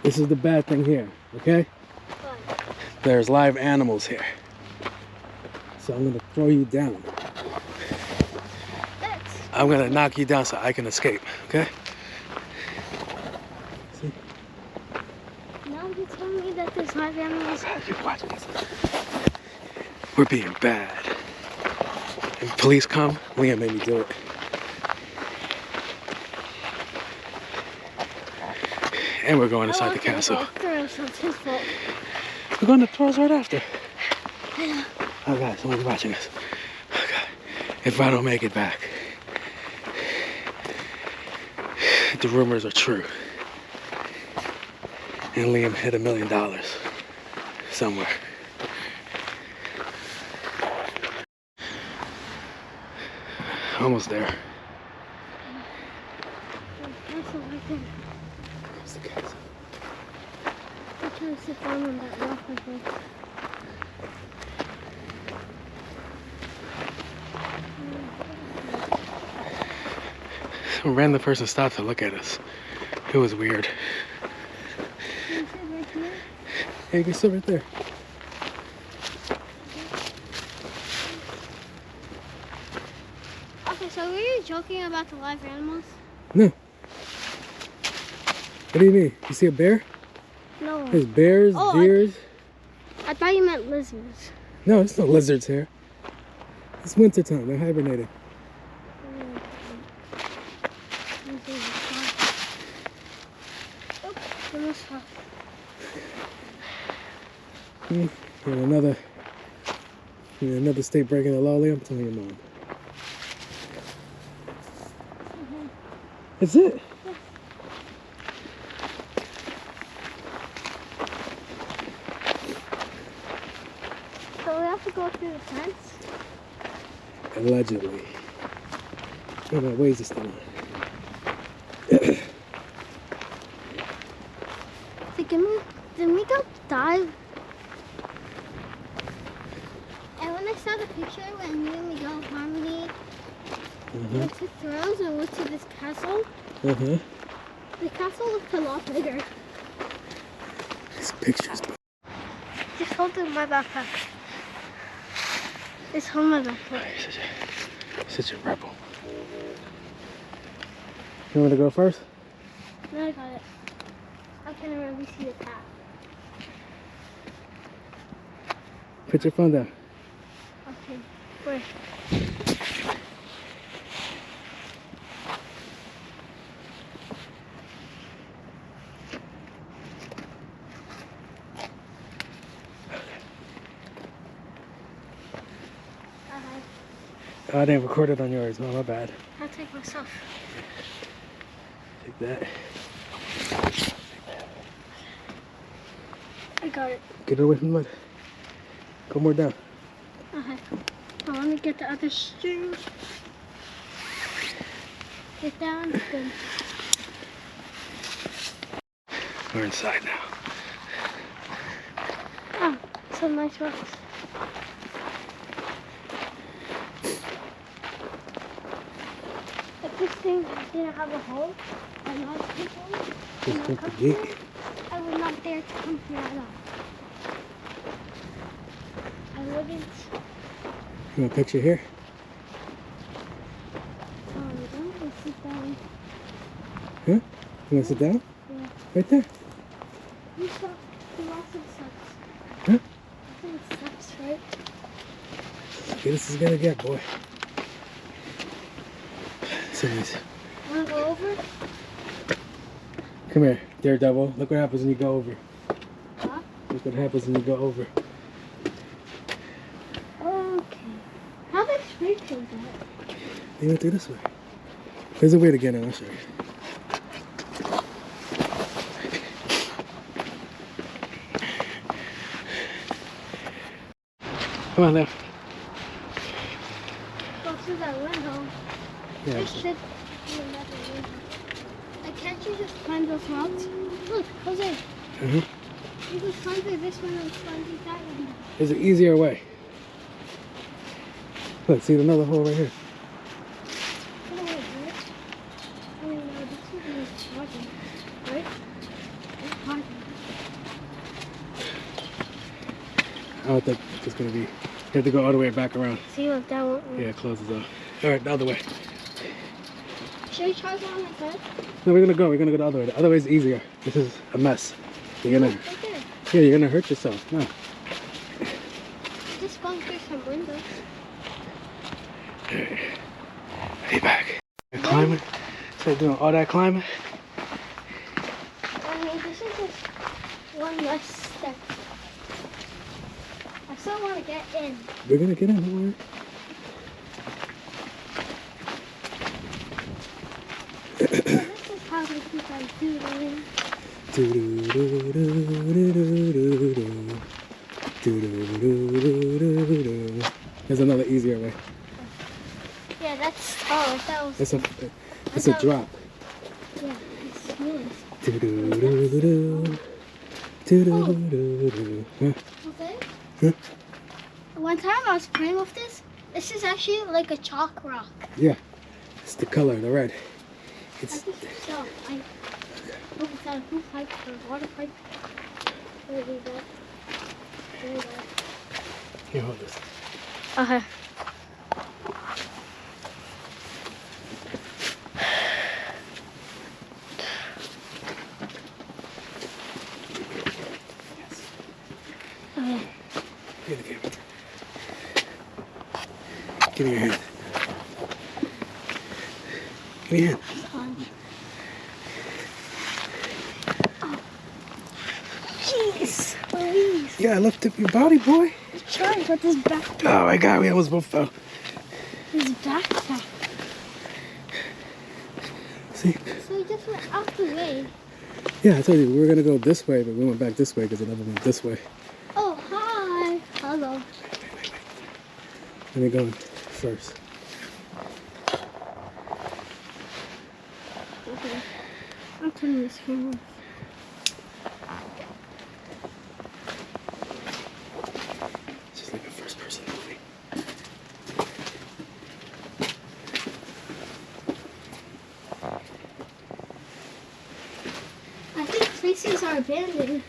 Speaker 1: This is the bad thing here, okay?
Speaker 5: But
Speaker 1: There's live animals here. So I'm gonna throw you down.
Speaker 5: that's
Speaker 1: I'm gonna knock you down so I can escape, okay? See?
Speaker 5: now you tell me that there's live animals.
Speaker 1: Watch this. We're being bad. If police come, Liam made me do it. And we're going inside the castle.
Speaker 5: So it's his fault.
Speaker 1: We're going to Trolls right after. Oh God, someone's watching us. Oh God. If I don't make it back, the rumors are true. And Liam hit $1 million somewhere. Almost there.
Speaker 5: Castle right there.
Speaker 1: Where's the castle?
Speaker 5: I'm trying to sit down on that rock right there.
Speaker 1: A random person stopped to look at us. It was weird.
Speaker 5: Can you sit right here?
Speaker 1: Hey, you can sit right there.
Speaker 5: Okay, so were you joking about the live animals?
Speaker 1: No. What do you mean? You see a bear?
Speaker 5: No.
Speaker 1: There's bears,
Speaker 5: Oh,
Speaker 1: deers.
Speaker 5: I thought you meant lizards.
Speaker 1: No, there's no lizards here. It's wintertime. They're hibernating.
Speaker 5: Oh, almost fell.
Speaker 1: Another state breaking the law, Liam. Tell me your mom. That's it.
Speaker 5: So we have to go through the fence?
Speaker 1: Allegedly. Oh, my ways is still on.
Speaker 5: So did we go dive? And when I saw the picture when you and Miguel Harmony went to Throws and went to this castle, the castle looked a lot bigger.
Speaker 1: These pictures.
Speaker 5: Just hold in my backpack. Just hold my backpack.
Speaker 1: Such a rebel. You want to go first?
Speaker 5: No, I got it. I can already see the path.
Speaker 1: Put your phone down.
Speaker 5: Okay, where?
Speaker 1: Oh, I didn't record it on yours. Oh, my bad.
Speaker 5: I'll take myself.
Speaker 1: Take that.
Speaker 5: I got it.
Speaker 1: Get it away from the mud. Go more down.
Speaker 5: Okay. I want to get the other string. Get down. Good.
Speaker 1: We're inside now.
Speaker 5: Oh, some nice rocks. If this thing didn't have a hole, and all the people
Speaker 1: Just
Speaker 5: not
Speaker 1: take the
Speaker 5: come
Speaker 1: gate.
Speaker 5: here, I would not dare to come here at all. I wouldn't.
Speaker 1: You want a picture here?
Speaker 5: I'm gonna sit down.
Speaker 1: Huh? You want to sit down?
Speaker 5: Yeah.
Speaker 1: Right there.
Speaker 5: You saw the lots of sucks.
Speaker 1: Huh?
Speaker 5: I think it sucks, right?
Speaker 1: Okay, this is gonna get, boy. So nice.
Speaker 5: Wanna go over?
Speaker 1: Come here, Daredevil. Look what happens when you go over.
Speaker 5: Huh?
Speaker 1: Look what happens when you go over.
Speaker 5: Okay. How big street is that?
Speaker 1: You went through this way. There's a way to get in. I'll show you. Come on now.
Speaker 5: Go through that window.
Speaker 1: Yeah.
Speaker 5: This should be another window. Like, can't you just climb those rocks? Look, Jose.
Speaker 1: Uh-huh.
Speaker 5: You can climb through this window and climb through that window.
Speaker 1: There's an easier way. Look, see another hole right here.
Speaker 5: Come on, right? I mean, no, this is charging, right? It's charging.
Speaker 1: I don't think it's gonna be. You have to go all the way back around.
Speaker 5: See, look, that won't work.
Speaker 1: Yeah, it closes off. All right, the other way.
Speaker 5: Should we charge it on my side?
Speaker 1: No, we're gonna go the other way. The other way is easier. This is a mess. You're gonna,
Speaker 5: Right there.
Speaker 1: yeah, you're gonna hurt yourself. No.
Speaker 5: Just going through some windows.
Speaker 1: Hey, back. Climbing. So doing all that climbing.
Speaker 5: I mean, this is just one less step. I still want to get in.
Speaker 1: We're gonna get in. Don't worry.
Speaker 5: So this is how they keep on doodling.
Speaker 1: There's another easier way.
Speaker 5: Yeah, that's tall. That was.
Speaker 1: It's a drop.
Speaker 5: Yeah, it's smooth.
Speaker 1: Huh?
Speaker 5: Okay.
Speaker 1: Huh?
Speaker 5: One time I was playing with this. This is actually like a chalk rock.
Speaker 1: Yeah, it's the color, the red.
Speaker 5: I
Speaker 1: It's
Speaker 5: think so. I hope it's not a food pipe or a water pipe. There we go. There we go.
Speaker 1: here. Hold this.
Speaker 5: Okay. Okay.
Speaker 1: Give me the camera. Give me your hand. Give me your hand.
Speaker 5: Jeez, Louise.
Speaker 1: Yeah, lift up your body, boy.
Speaker 5: Trying with this backpack.
Speaker 1: Oh my God, we almost both fell.
Speaker 5: This backpack.
Speaker 1: See?
Speaker 5: So you just went out the way.
Speaker 1: Yeah, I told you we were gonna go this way, but we went back this way because it never went this way.
Speaker 5: Oh, hi. Hello.
Speaker 1: Let me go in first.
Speaker 5: Okay. I'm turning this camera off.
Speaker 1: It's just like a first-person movie.
Speaker 5: I think places are abandoned,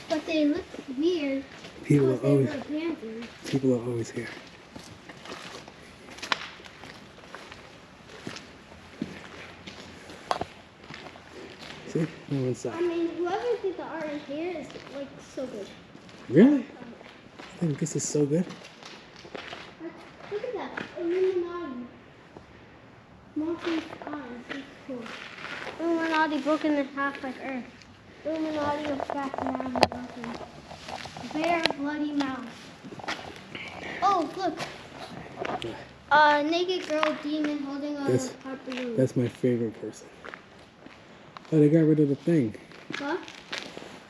Speaker 5: but they look weird.
Speaker 1: People
Speaker 5: because
Speaker 1: are
Speaker 5: they
Speaker 1: always
Speaker 5: were abandoned.
Speaker 1: people are always here. See? No inside.
Speaker 5: I mean, whoever did the art in here is like so good.
Speaker 1: Really? I think this is so good.
Speaker 5: Look at that. Illuminati. Morpheus eyes. It's cool. Illuminati broken in half like Earth. Illuminati of back now broken. Bear bloody mouth. Oh, look. Naked girl demon holding a heart balloon.
Speaker 1: That's my favorite person. Oh, they got rid of the thing.
Speaker 5: What?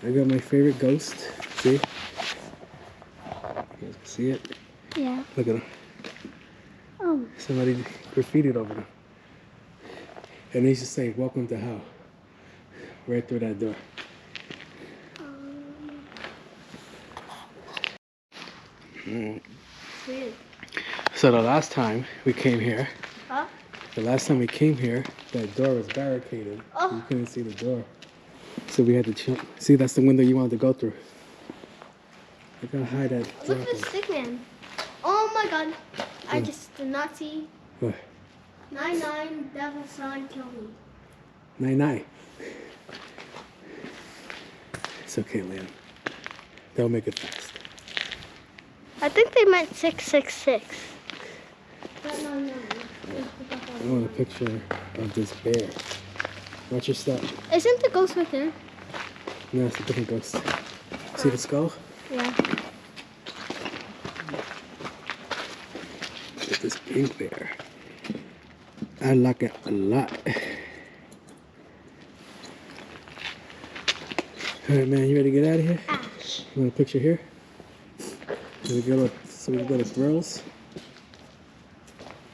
Speaker 1: I got my favorite ghost. See? You guys can see it?
Speaker 5: Yeah.
Speaker 1: Look at him.
Speaker 5: Oh.
Speaker 1: Somebody graffitied over them. And they used to say, "Welcome to hell." Right through that door.
Speaker 5: Weird.
Speaker 1: So the last time we came here,
Speaker 5: Huh?
Speaker 1: that door was barricaded.
Speaker 5: Oh.
Speaker 1: You couldn't see the door. So we had to jump. See, that's the window you wanted to go through. Look how high that
Speaker 5: Look
Speaker 1: drop
Speaker 5: at
Speaker 1: is.
Speaker 5: the stick man. Oh my god. I just did not see.
Speaker 1: What?
Speaker 5: 9-9 devil son kill me.
Speaker 1: 9-9. It's okay, Liam. They'll make it fast.
Speaker 5: I think they meant 666. But no.
Speaker 1: I want a picture of this bear. Watch your step.
Speaker 5: Isn't the ghost right there?
Speaker 1: No, it's a different ghost. See the skull?
Speaker 5: Yeah.
Speaker 1: Look at this pink bear. I like it a lot. All right, man, you ready to get out of here?
Speaker 5: Ash.
Speaker 1: You want a picture here? So we can go to Thrills.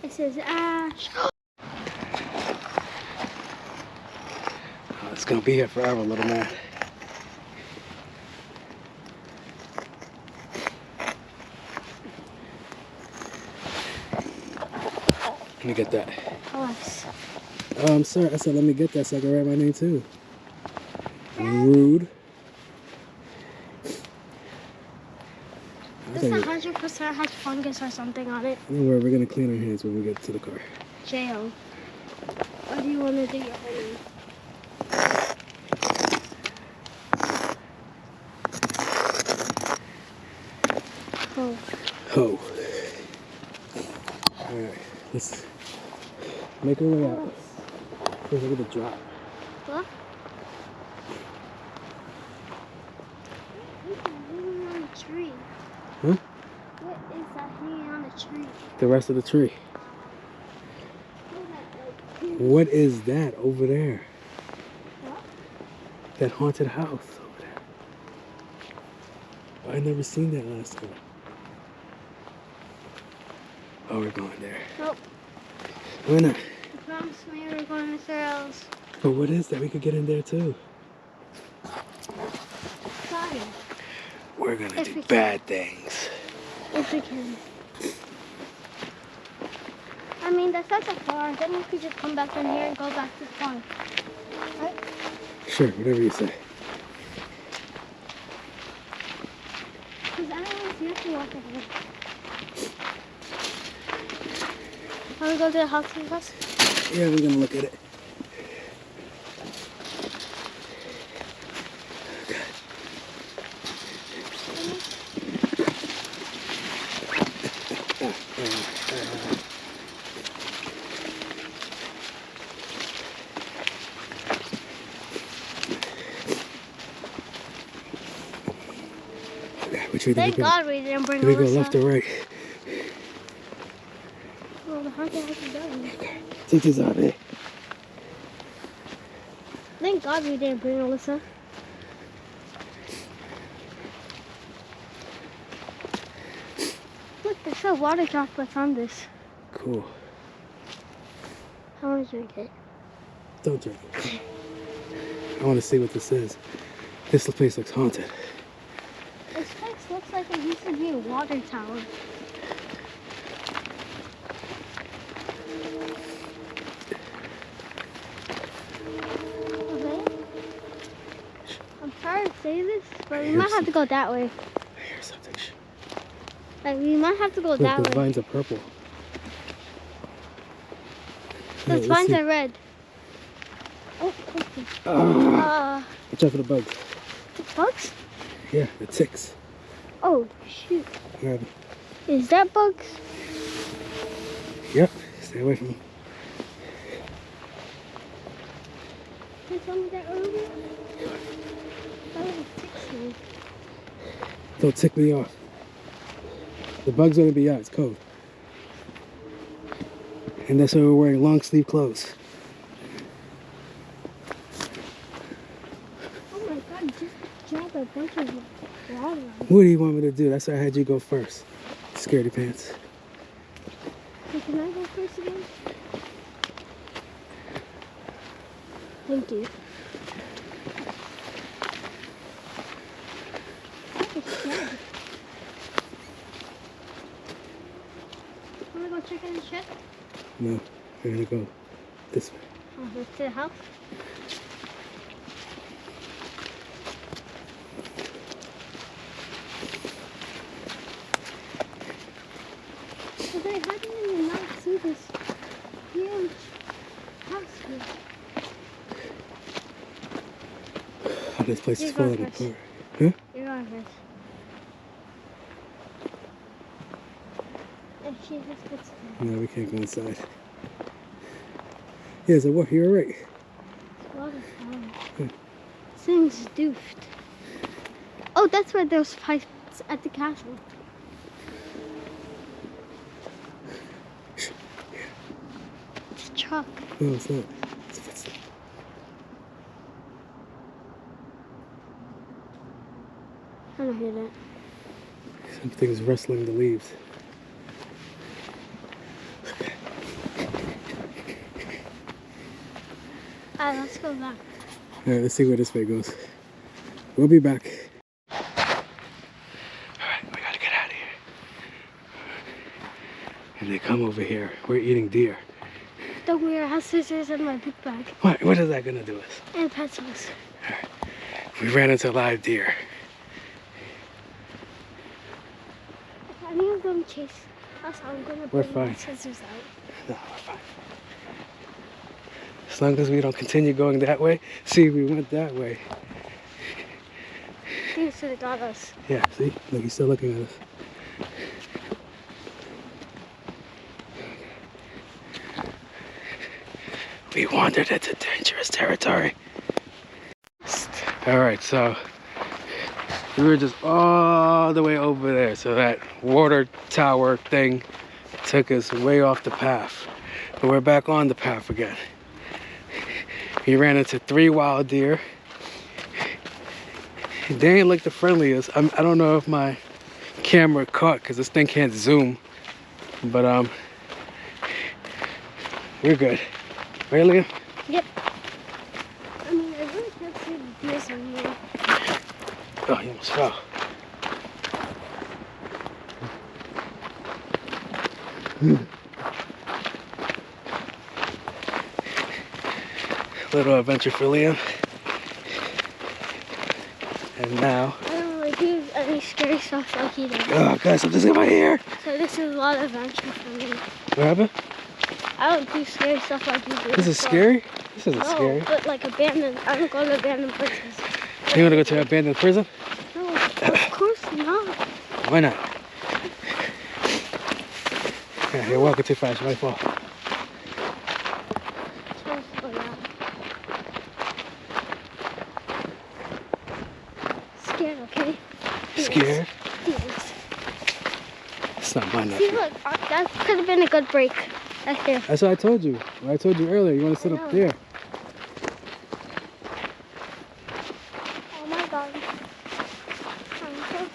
Speaker 5: It says Ash.
Speaker 1: Oh, it's gonna be here forever, little man. Let me get that.
Speaker 5: Alex.
Speaker 1: Oh, I'm sorry. I said let me get that so I can write my name too. Rude.
Speaker 5: This 100% has fungus or something on it.
Speaker 1: Don't worry, we're gonna clean our hands when we get to the car.
Speaker 5: J.O. What do you want to do your whole name? Oh.
Speaker 1: Ho. Alright, let's make our way out. Look at the drop.
Speaker 5: What? What is that hanging on a tree?
Speaker 1: Huh?
Speaker 5: What is that hanging on a tree?
Speaker 1: The rest of the tree. What is that over there?
Speaker 5: What?
Speaker 1: That haunted house over there. I never seen that last time. Oh, we're going there.
Speaker 5: Nope.
Speaker 1: Why not?
Speaker 5: You promised me we were going to Thrills.
Speaker 1: But what is that? We could get in there too.
Speaker 5: Fine.
Speaker 1: We're gonna
Speaker 5: If
Speaker 1: do
Speaker 5: we can.
Speaker 1: bad things.
Speaker 5: If we can. I mean, that's not so far. Then we could just come back in here and go back to the park. Right?
Speaker 1: Sure, whatever you say.
Speaker 5: Because otherwise you have to walk ahead. Want to go to the house with us?
Speaker 1: Yeah, we're gonna look at it. Which way do we
Speaker 5: Thank
Speaker 1: go?
Speaker 5: God we didn't bring
Speaker 1: Do we go
Speaker 5: Alyssa.
Speaker 1: left or right?
Speaker 5: Well, the haunted house is done.
Speaker 1: Take this out there.
Speaker 5: Thank God we didn't bring Alyssa. Look, there's some water droplets on this.
Speaker 1: Cool.
Speaker 5: I want to drink it.
Speaker 1: Don't drink it. I want to see what this is. This place looks haunted.
Speaker 5: This place looks like it used to be a water tower. Okay. I'm sorry to say this, but we might have to go that way.
Speaker 1: I hear something. Shh.
Speaker 5: Like, we might have to go
Speaker 1: Look,
Speaker 5: that
Speaker 1: those
Speaker 5: way.
Speaker 1: vines are purple.
Speaker 5: Those
Speaker 1: Hey, let's
Speaker 5: vines
Speaker 1: see.
Speaker 5: are red. Oh, okay. something.
Speaker 1: Watch out for the bugs.
Speaker 5: The bugs?
Speaker 1: Yeah, the ticks.
Speaker 5: Oh, shoot.
Speaker 1: Grab it.
Speaker 5: Is that bugs?
Speaker 1: Yep, stay away from them.
Speaker 5: Can you tell me that earlier? That was a tick snake.
Speaker 1: Don't tick me off. The bug's gonna be out, it's cold. And that's why we're wearing long sleeve clothes.
Speaker 5: Oh my god, just drop a bunch of water.
Speaker 1: What do you want me to do? That's why I had you go first. Scaredy pants.
Speaker 5: Hey, can I go first again? Thank you. It's dead. Wanna go check in the shed?
Speaker 1: No, we're gonna go this way.
Speaker 5: Oh, that's to the house? But I hadn't even not see this huge house here.
Speaker 1: Oh, this place is
Speaker 5: You're going
Speaker 1: falling
Speaker 5: first.
Speaker 1: apart. Huh?
Speaker 5: You're going first. And she just gets there.
Speaker 1: No, we can't go inside. Yeah, so what? You're right.
Speaker 5: It's a lot of fun.
Speaker 1: Yeah.
Speaker 5: This thing's doofed. Oh, that's where those pipes at the castle. It's chalk.
Speaker 1: No, it's not. It's a footstep.
Speaker 5: I don't hear that.
Speaker 1: Something's rustling the leaves.
Speaker 5: Let's go back.
Speaker 1: All right, let's see where this way goes. We'll be back. All right, we gotta get out of here. If they come over here, we're eating deer.
Speaker 5: Don't worry, I have scissors in my book bag.
Speaker 1: What is that gonna do us?
Speaker 5: And pencils.
Speaker 1: All right. We ran into live deer.
Speaker 5: If any of them chase us, I'm gonna
Speaker 1: We're
Speaker 5: bring my
Speaker 1: fine.
Speaker 5: scissors out.
Speaker 1: No, we're fine. As long as we don't continue going that way. See, we went that way.
Speaker 5: They should have got us.
Speaker 1: Yeah, see? Look, he's still looking at us. We wandered into dangerous territory. All right, so we were just all the way over there. So that water tower thing took us way off the path. But we're back on the path again. We ran into 3 wild deer. They ain't like the friendliest. I don't know if my camera caught because this thing can't zoom. But we're good. Right, Leah?
Speaker 5: Yep. I mean, I really can't see the deer somewhere.
Speaker 1: Oh, you almost fell. Little adventure for Liam. And now.
Speaker 5: I don't really do any scary stuff like he does.
Speaker 1: Oh, guys, I'm just in my ear.
Speaker 5: So this is a lot of adventure for me.
Speaker 1: What happened?
Speaker 5: I don't do scary stuff like you do.
Speaker 1: This is
Speaker 5: so-
Speaker 1: scary? This isn't
Speaker 5: No,
Speaker 1: scary.
Speaker 5: but like abandoned. I don't go to abandoned places.
Speaker 1: You want to go to an abandoned prison?
Speaker 5: No, of course not.
Speaker 1: Why not? Yeah, you're walking too fast. You might fall.
Speaker 5: Just slow down. Scared, okay?
Speaker 1: Scared?
Speaker 5: Yes.
Speaker 1: It's not mine.
Speaker 5: See, look, that could have been a good break. Right there.
Speaker 1: That's what I told you. What I told you earlier. You want to sit up there.
Speaker 5: Oh my god. I'm so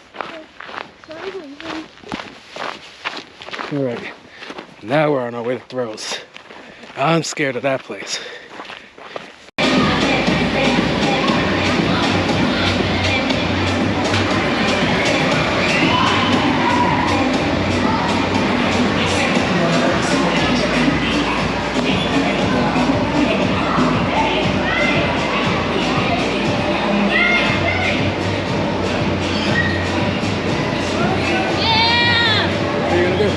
Speaker 5: scared.
Speaker 1: All right. Now we're on our way to Throws. I'm scared of that place. What are you gonna do?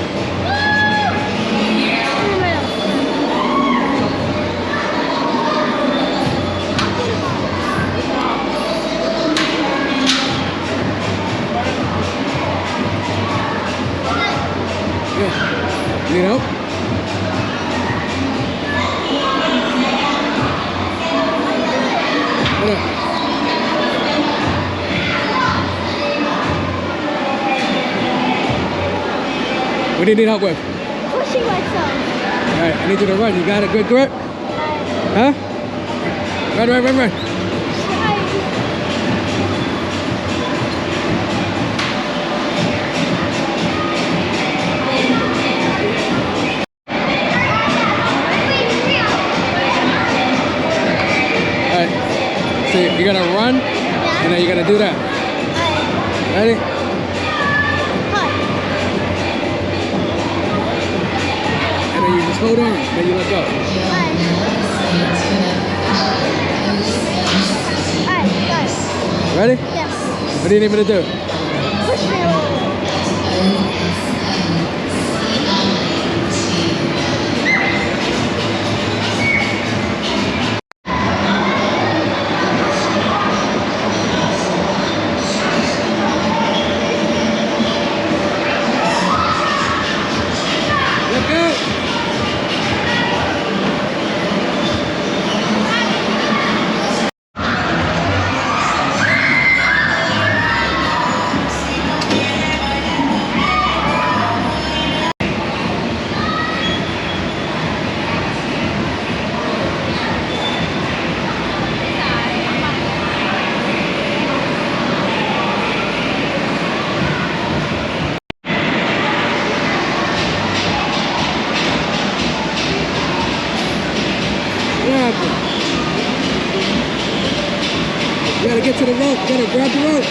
Speaker 1: do you need help with?
Speaker 5: Pushing myself.
Speaker 1: All right, I need you to run. You got a good grip? Huh? Run, run, run, run. All right. So you're gonna run, and then you're gonna do that. Ready? And then you just hold on, then you let go. Ready?
Speaker 5: Yes.
Speaker 1: What do you need me to do?
Speaker 5: Push me a little bit.
Speaker 1: Let go. You gotta get to the rope. You gotta grab the rope.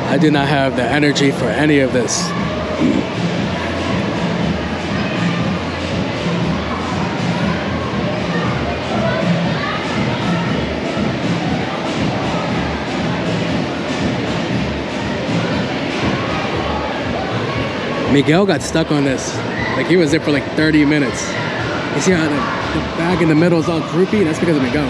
Speaker 1: I do not have the energy for any of this. Miguel got stuck on this. Like he was there for like 30 minutes. You see how the bag in the middle is all droopy? That's because of Miguel.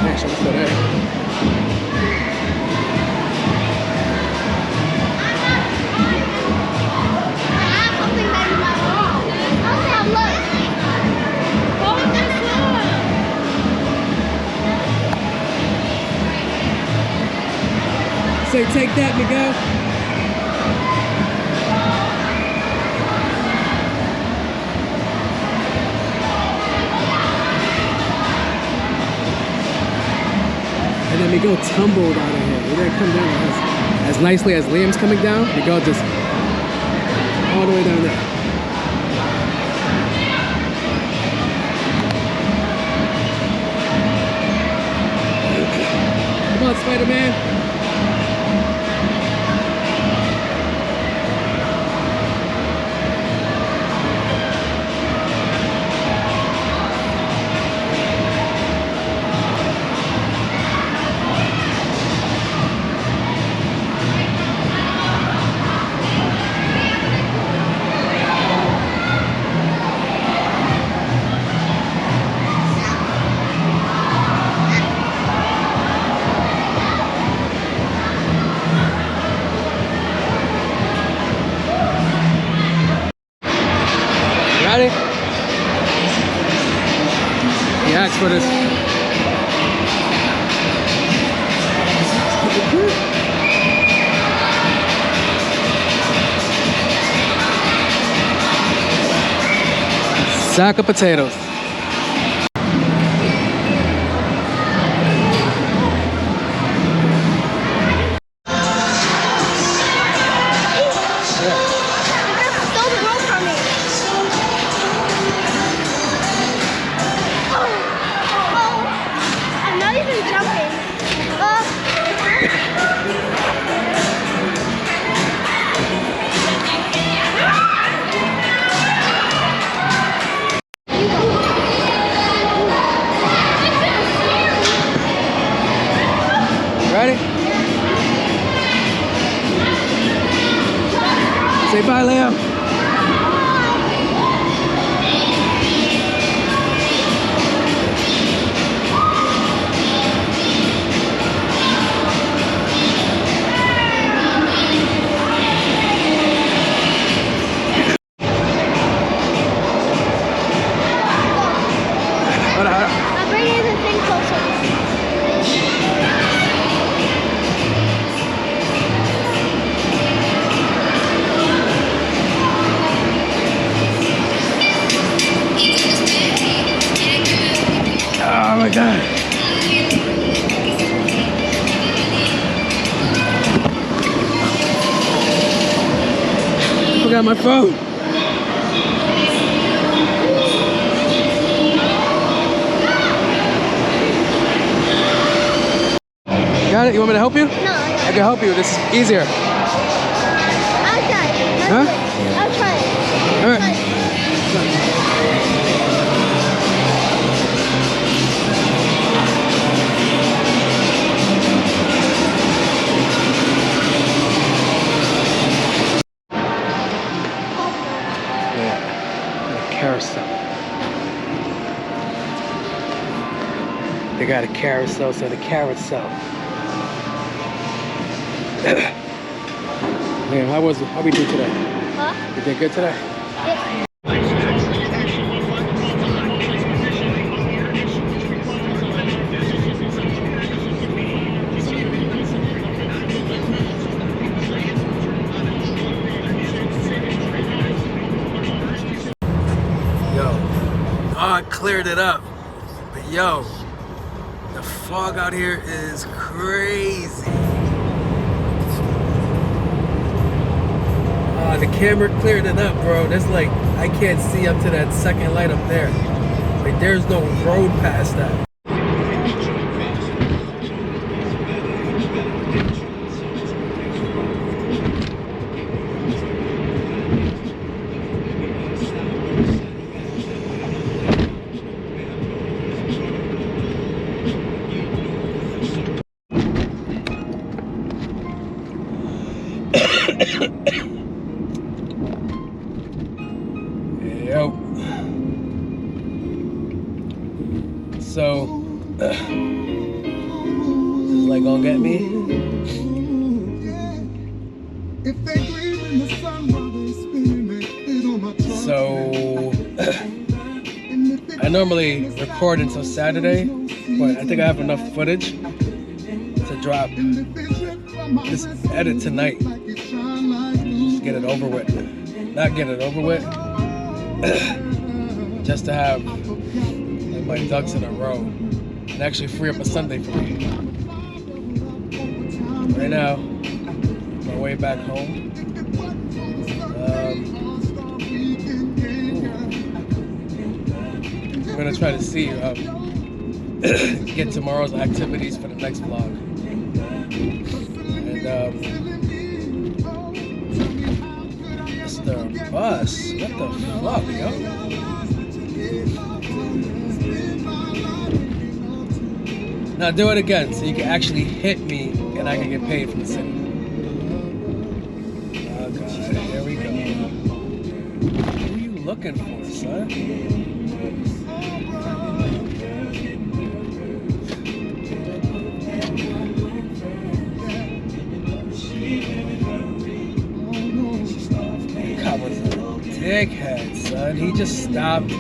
Speaker 1: Yeah, let's go there. Say, take that, Miguel. And then Miguel tumbled out of here. He didn't come down as nicely as Liam's coming down. Miguel just all the way down there. Come on, Spider-Man. Ready? He asked for this. Sack of potatoes. Bye, Liam.
Speaker 5: I'm bringing the thing closer.
Speaker 1: Oh my god. I forgot my phone. Got it? You want me to help you?
Speaker 5: No,
Speaker 1: I can help you. This is easier.
Speaker 5: I'll try it.
Speaker 1: Huh?
Speaker 5: I'll try it.
Speaker 1: All right. Carousel. They got a carousel, so the carousel. Man, how we do today?
Speaker 5: Huh?
Speaker 1: You did good today?
Speaker 5: Yeah.
Speaker 1: God cleared it up. But yo, the fog out here is crazy. The camera cleared it up, bro. There's like, I can't see up to that second light up there. Like, there's no road past that. Yo. So, this is like gonna get me. So, I normally record until Saturday, but I think I have enough footage to drop this edit tonight. Just get it over with. Not get it over with. Just to have like, my ducks in a row and actually free up a Sunday for me. Right now, my way back home. I'm gonna try to see get tomorrow's activities for the next vlog. And Mr. Bus, what the fuck, yo? Now do it again so you can actually hit me and I can get paid from the city. Oh god, here we go. Who are you looking for, son? That was a dickhead, son. He just stopped.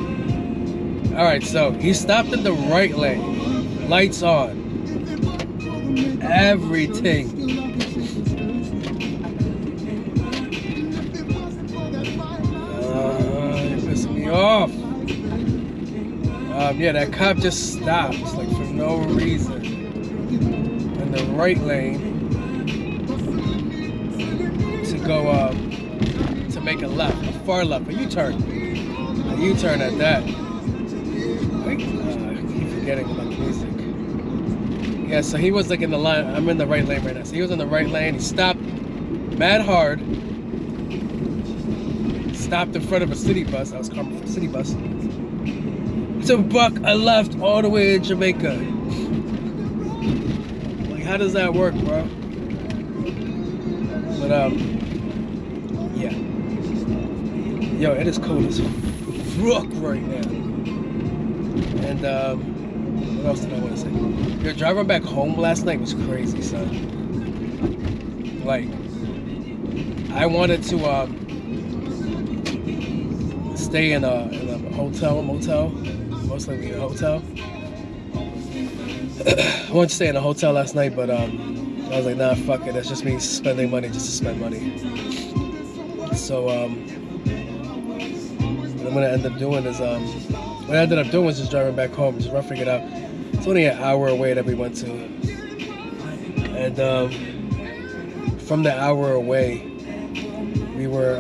Speaker 1: Alright, so he stopped in the right lane. Lights on. Everything. You're pissing me off. Yeah, that cop just stopped, like for no reason. In the right lane to go to make a left, a far left, a U-turn. A U-turn at that. I keep forgetting about the music. Yeah, so he was like in the line. I'm in the right lane right now. So he was in the right lane. He stopped mad hard. Stopped in front of a city bus. I was coming from a city bus. To buck a left all the way in Jamaica. Like, how does that work, bro? But yeah. Yo, it is cold as fuck right now. And what else did I want to say? Yo, driving back home last night was crazy, son. Like, I wanted to stay in a motel, mostly in a hotel. I wanted to stay in a hotel last night, but I was like, nah, fuck it. That's just me spending money just to spend money. So what I'm gonna end up doing is what I ended up doing was just driving back home, just roughing it out. It's only an hour away that we went to, and from the hour away, we were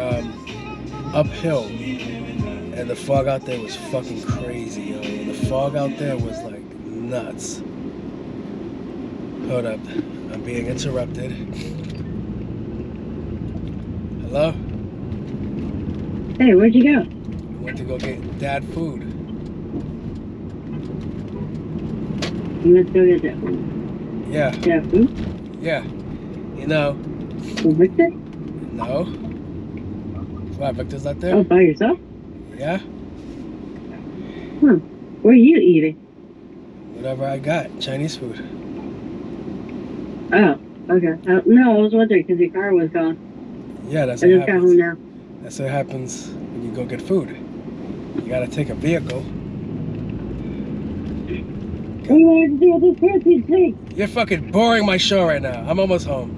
Speaker 1: uphill, and the fog out there was fucking crazy, yo. The fog out there was like nuts. Hold up, I'm being interrupted. Hello?
Speaker 6: Hey, where'd you go?
Speaker 1: I went to go get dad food.
Speaker 6: You went to go get that food?
Speaker 1: Yeah,
Speaker 6: Yeah, food?
Speaker 1: yeah. You know,
Speaker 6: With Victor?
Speaker 1: no. Why, Victor's not there?
Speaker 6: Oh, by yourself?
Speaker 1: Yeah,
Speaker 6: Huh. Where are you eating?
Speaker 1: whatever I got, Chinese food.
Speaker 6: Oh, okay. No, I was wondering because your car was gone.
Speaker 1: Yeah, that's
Speaker 6: I
Speaker 1: what
Speaker 6: just got home
Speaker 1: happens.
Speaker 6: now.
Speaker 1: That's what happens when you go get food. You gotta take a vehicle.
Speaker 6: What do you want to do with this fancy thing?
Speaker 1: You're fucking boring my show right now. I'm almost home.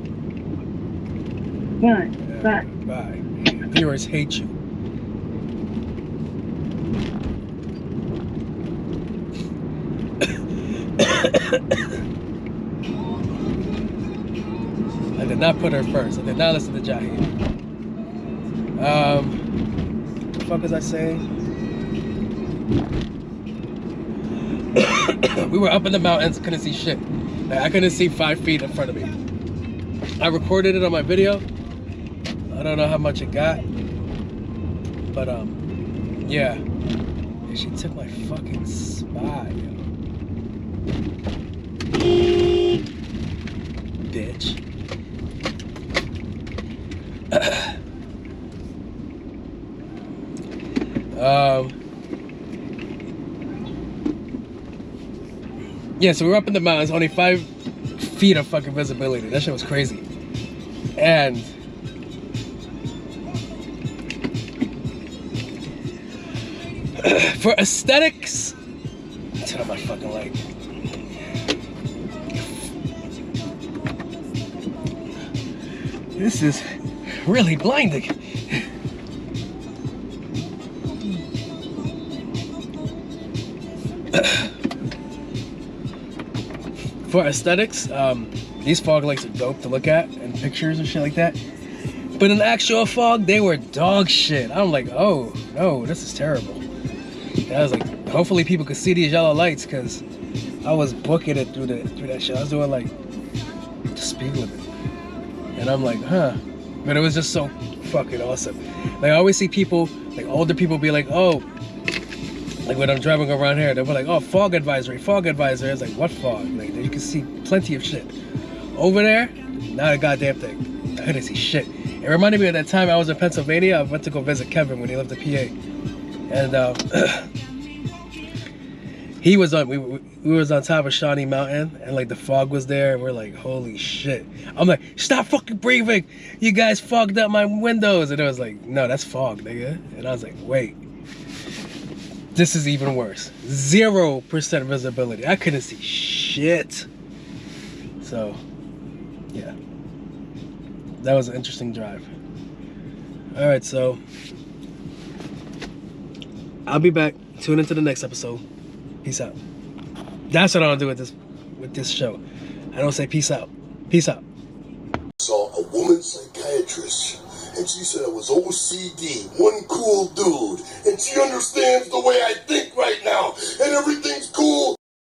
Speaker 6: Bye.
Speaker 1: Yeah,
Speaker 6: Bye.
Speaker 1: bye. Viewers hate you. I did not put her first. I did not listen to Jahi. What the fuck was I saying? We were up in the mountains, couldn't see shit. Like, I couldn't see 5 feet in front of me. I recorded it on my video. I don't know how much it got. But yeah. She took my fucking spot, yo. Bitch. Yeah, so we were up in the mountains, only 5 feet of fucking visibility. That shit was crazy. And for aesthetics, turn on my fucking light. This is really blinding. For aesthetics, these fog lights are dope to look at and pictures and shit like that. But in actual fog, they were dog shit. I'm like, oh no, this is terrible. And I was like, hopefully people could see these yellow lights, because I was booking it through that shit. I was doing like the speed limit, and I'm like, huh. But it was just so fucking awesome. Like, I always see people, like older people, be like, oh. Like when I'm driving around here, they'll be like, oh, fog advisory, fog advisory. I was like, what fog? Like, you can see plenty of shit. Over there, not a goddamn thing. I couldn't see shit. It reminded me of that time I was in Pennsylvania. I went to go visit Kevin when he lived in PA. And he was on, we was on top of Shawnee Mountain, and like the fog was there, and we're like, holy shit. I'm like, stop fucking breathing. You guys fogged up my windows. And it was like, no, that's fog, nigga. And I was like, wait. This is even worse. 0% visibility. I couldn't see shit. So, yeah. That was an interesting drive. Alright, so I'll be back. Tune into the next episode. Peace out. That's what I want to do with this show. I don't say peace out. Peace out.
Speaker 7: Saw a woman psychiatrist, and she said I was OCD, one cool dude, and she understands the way I think right now, and everything's cool.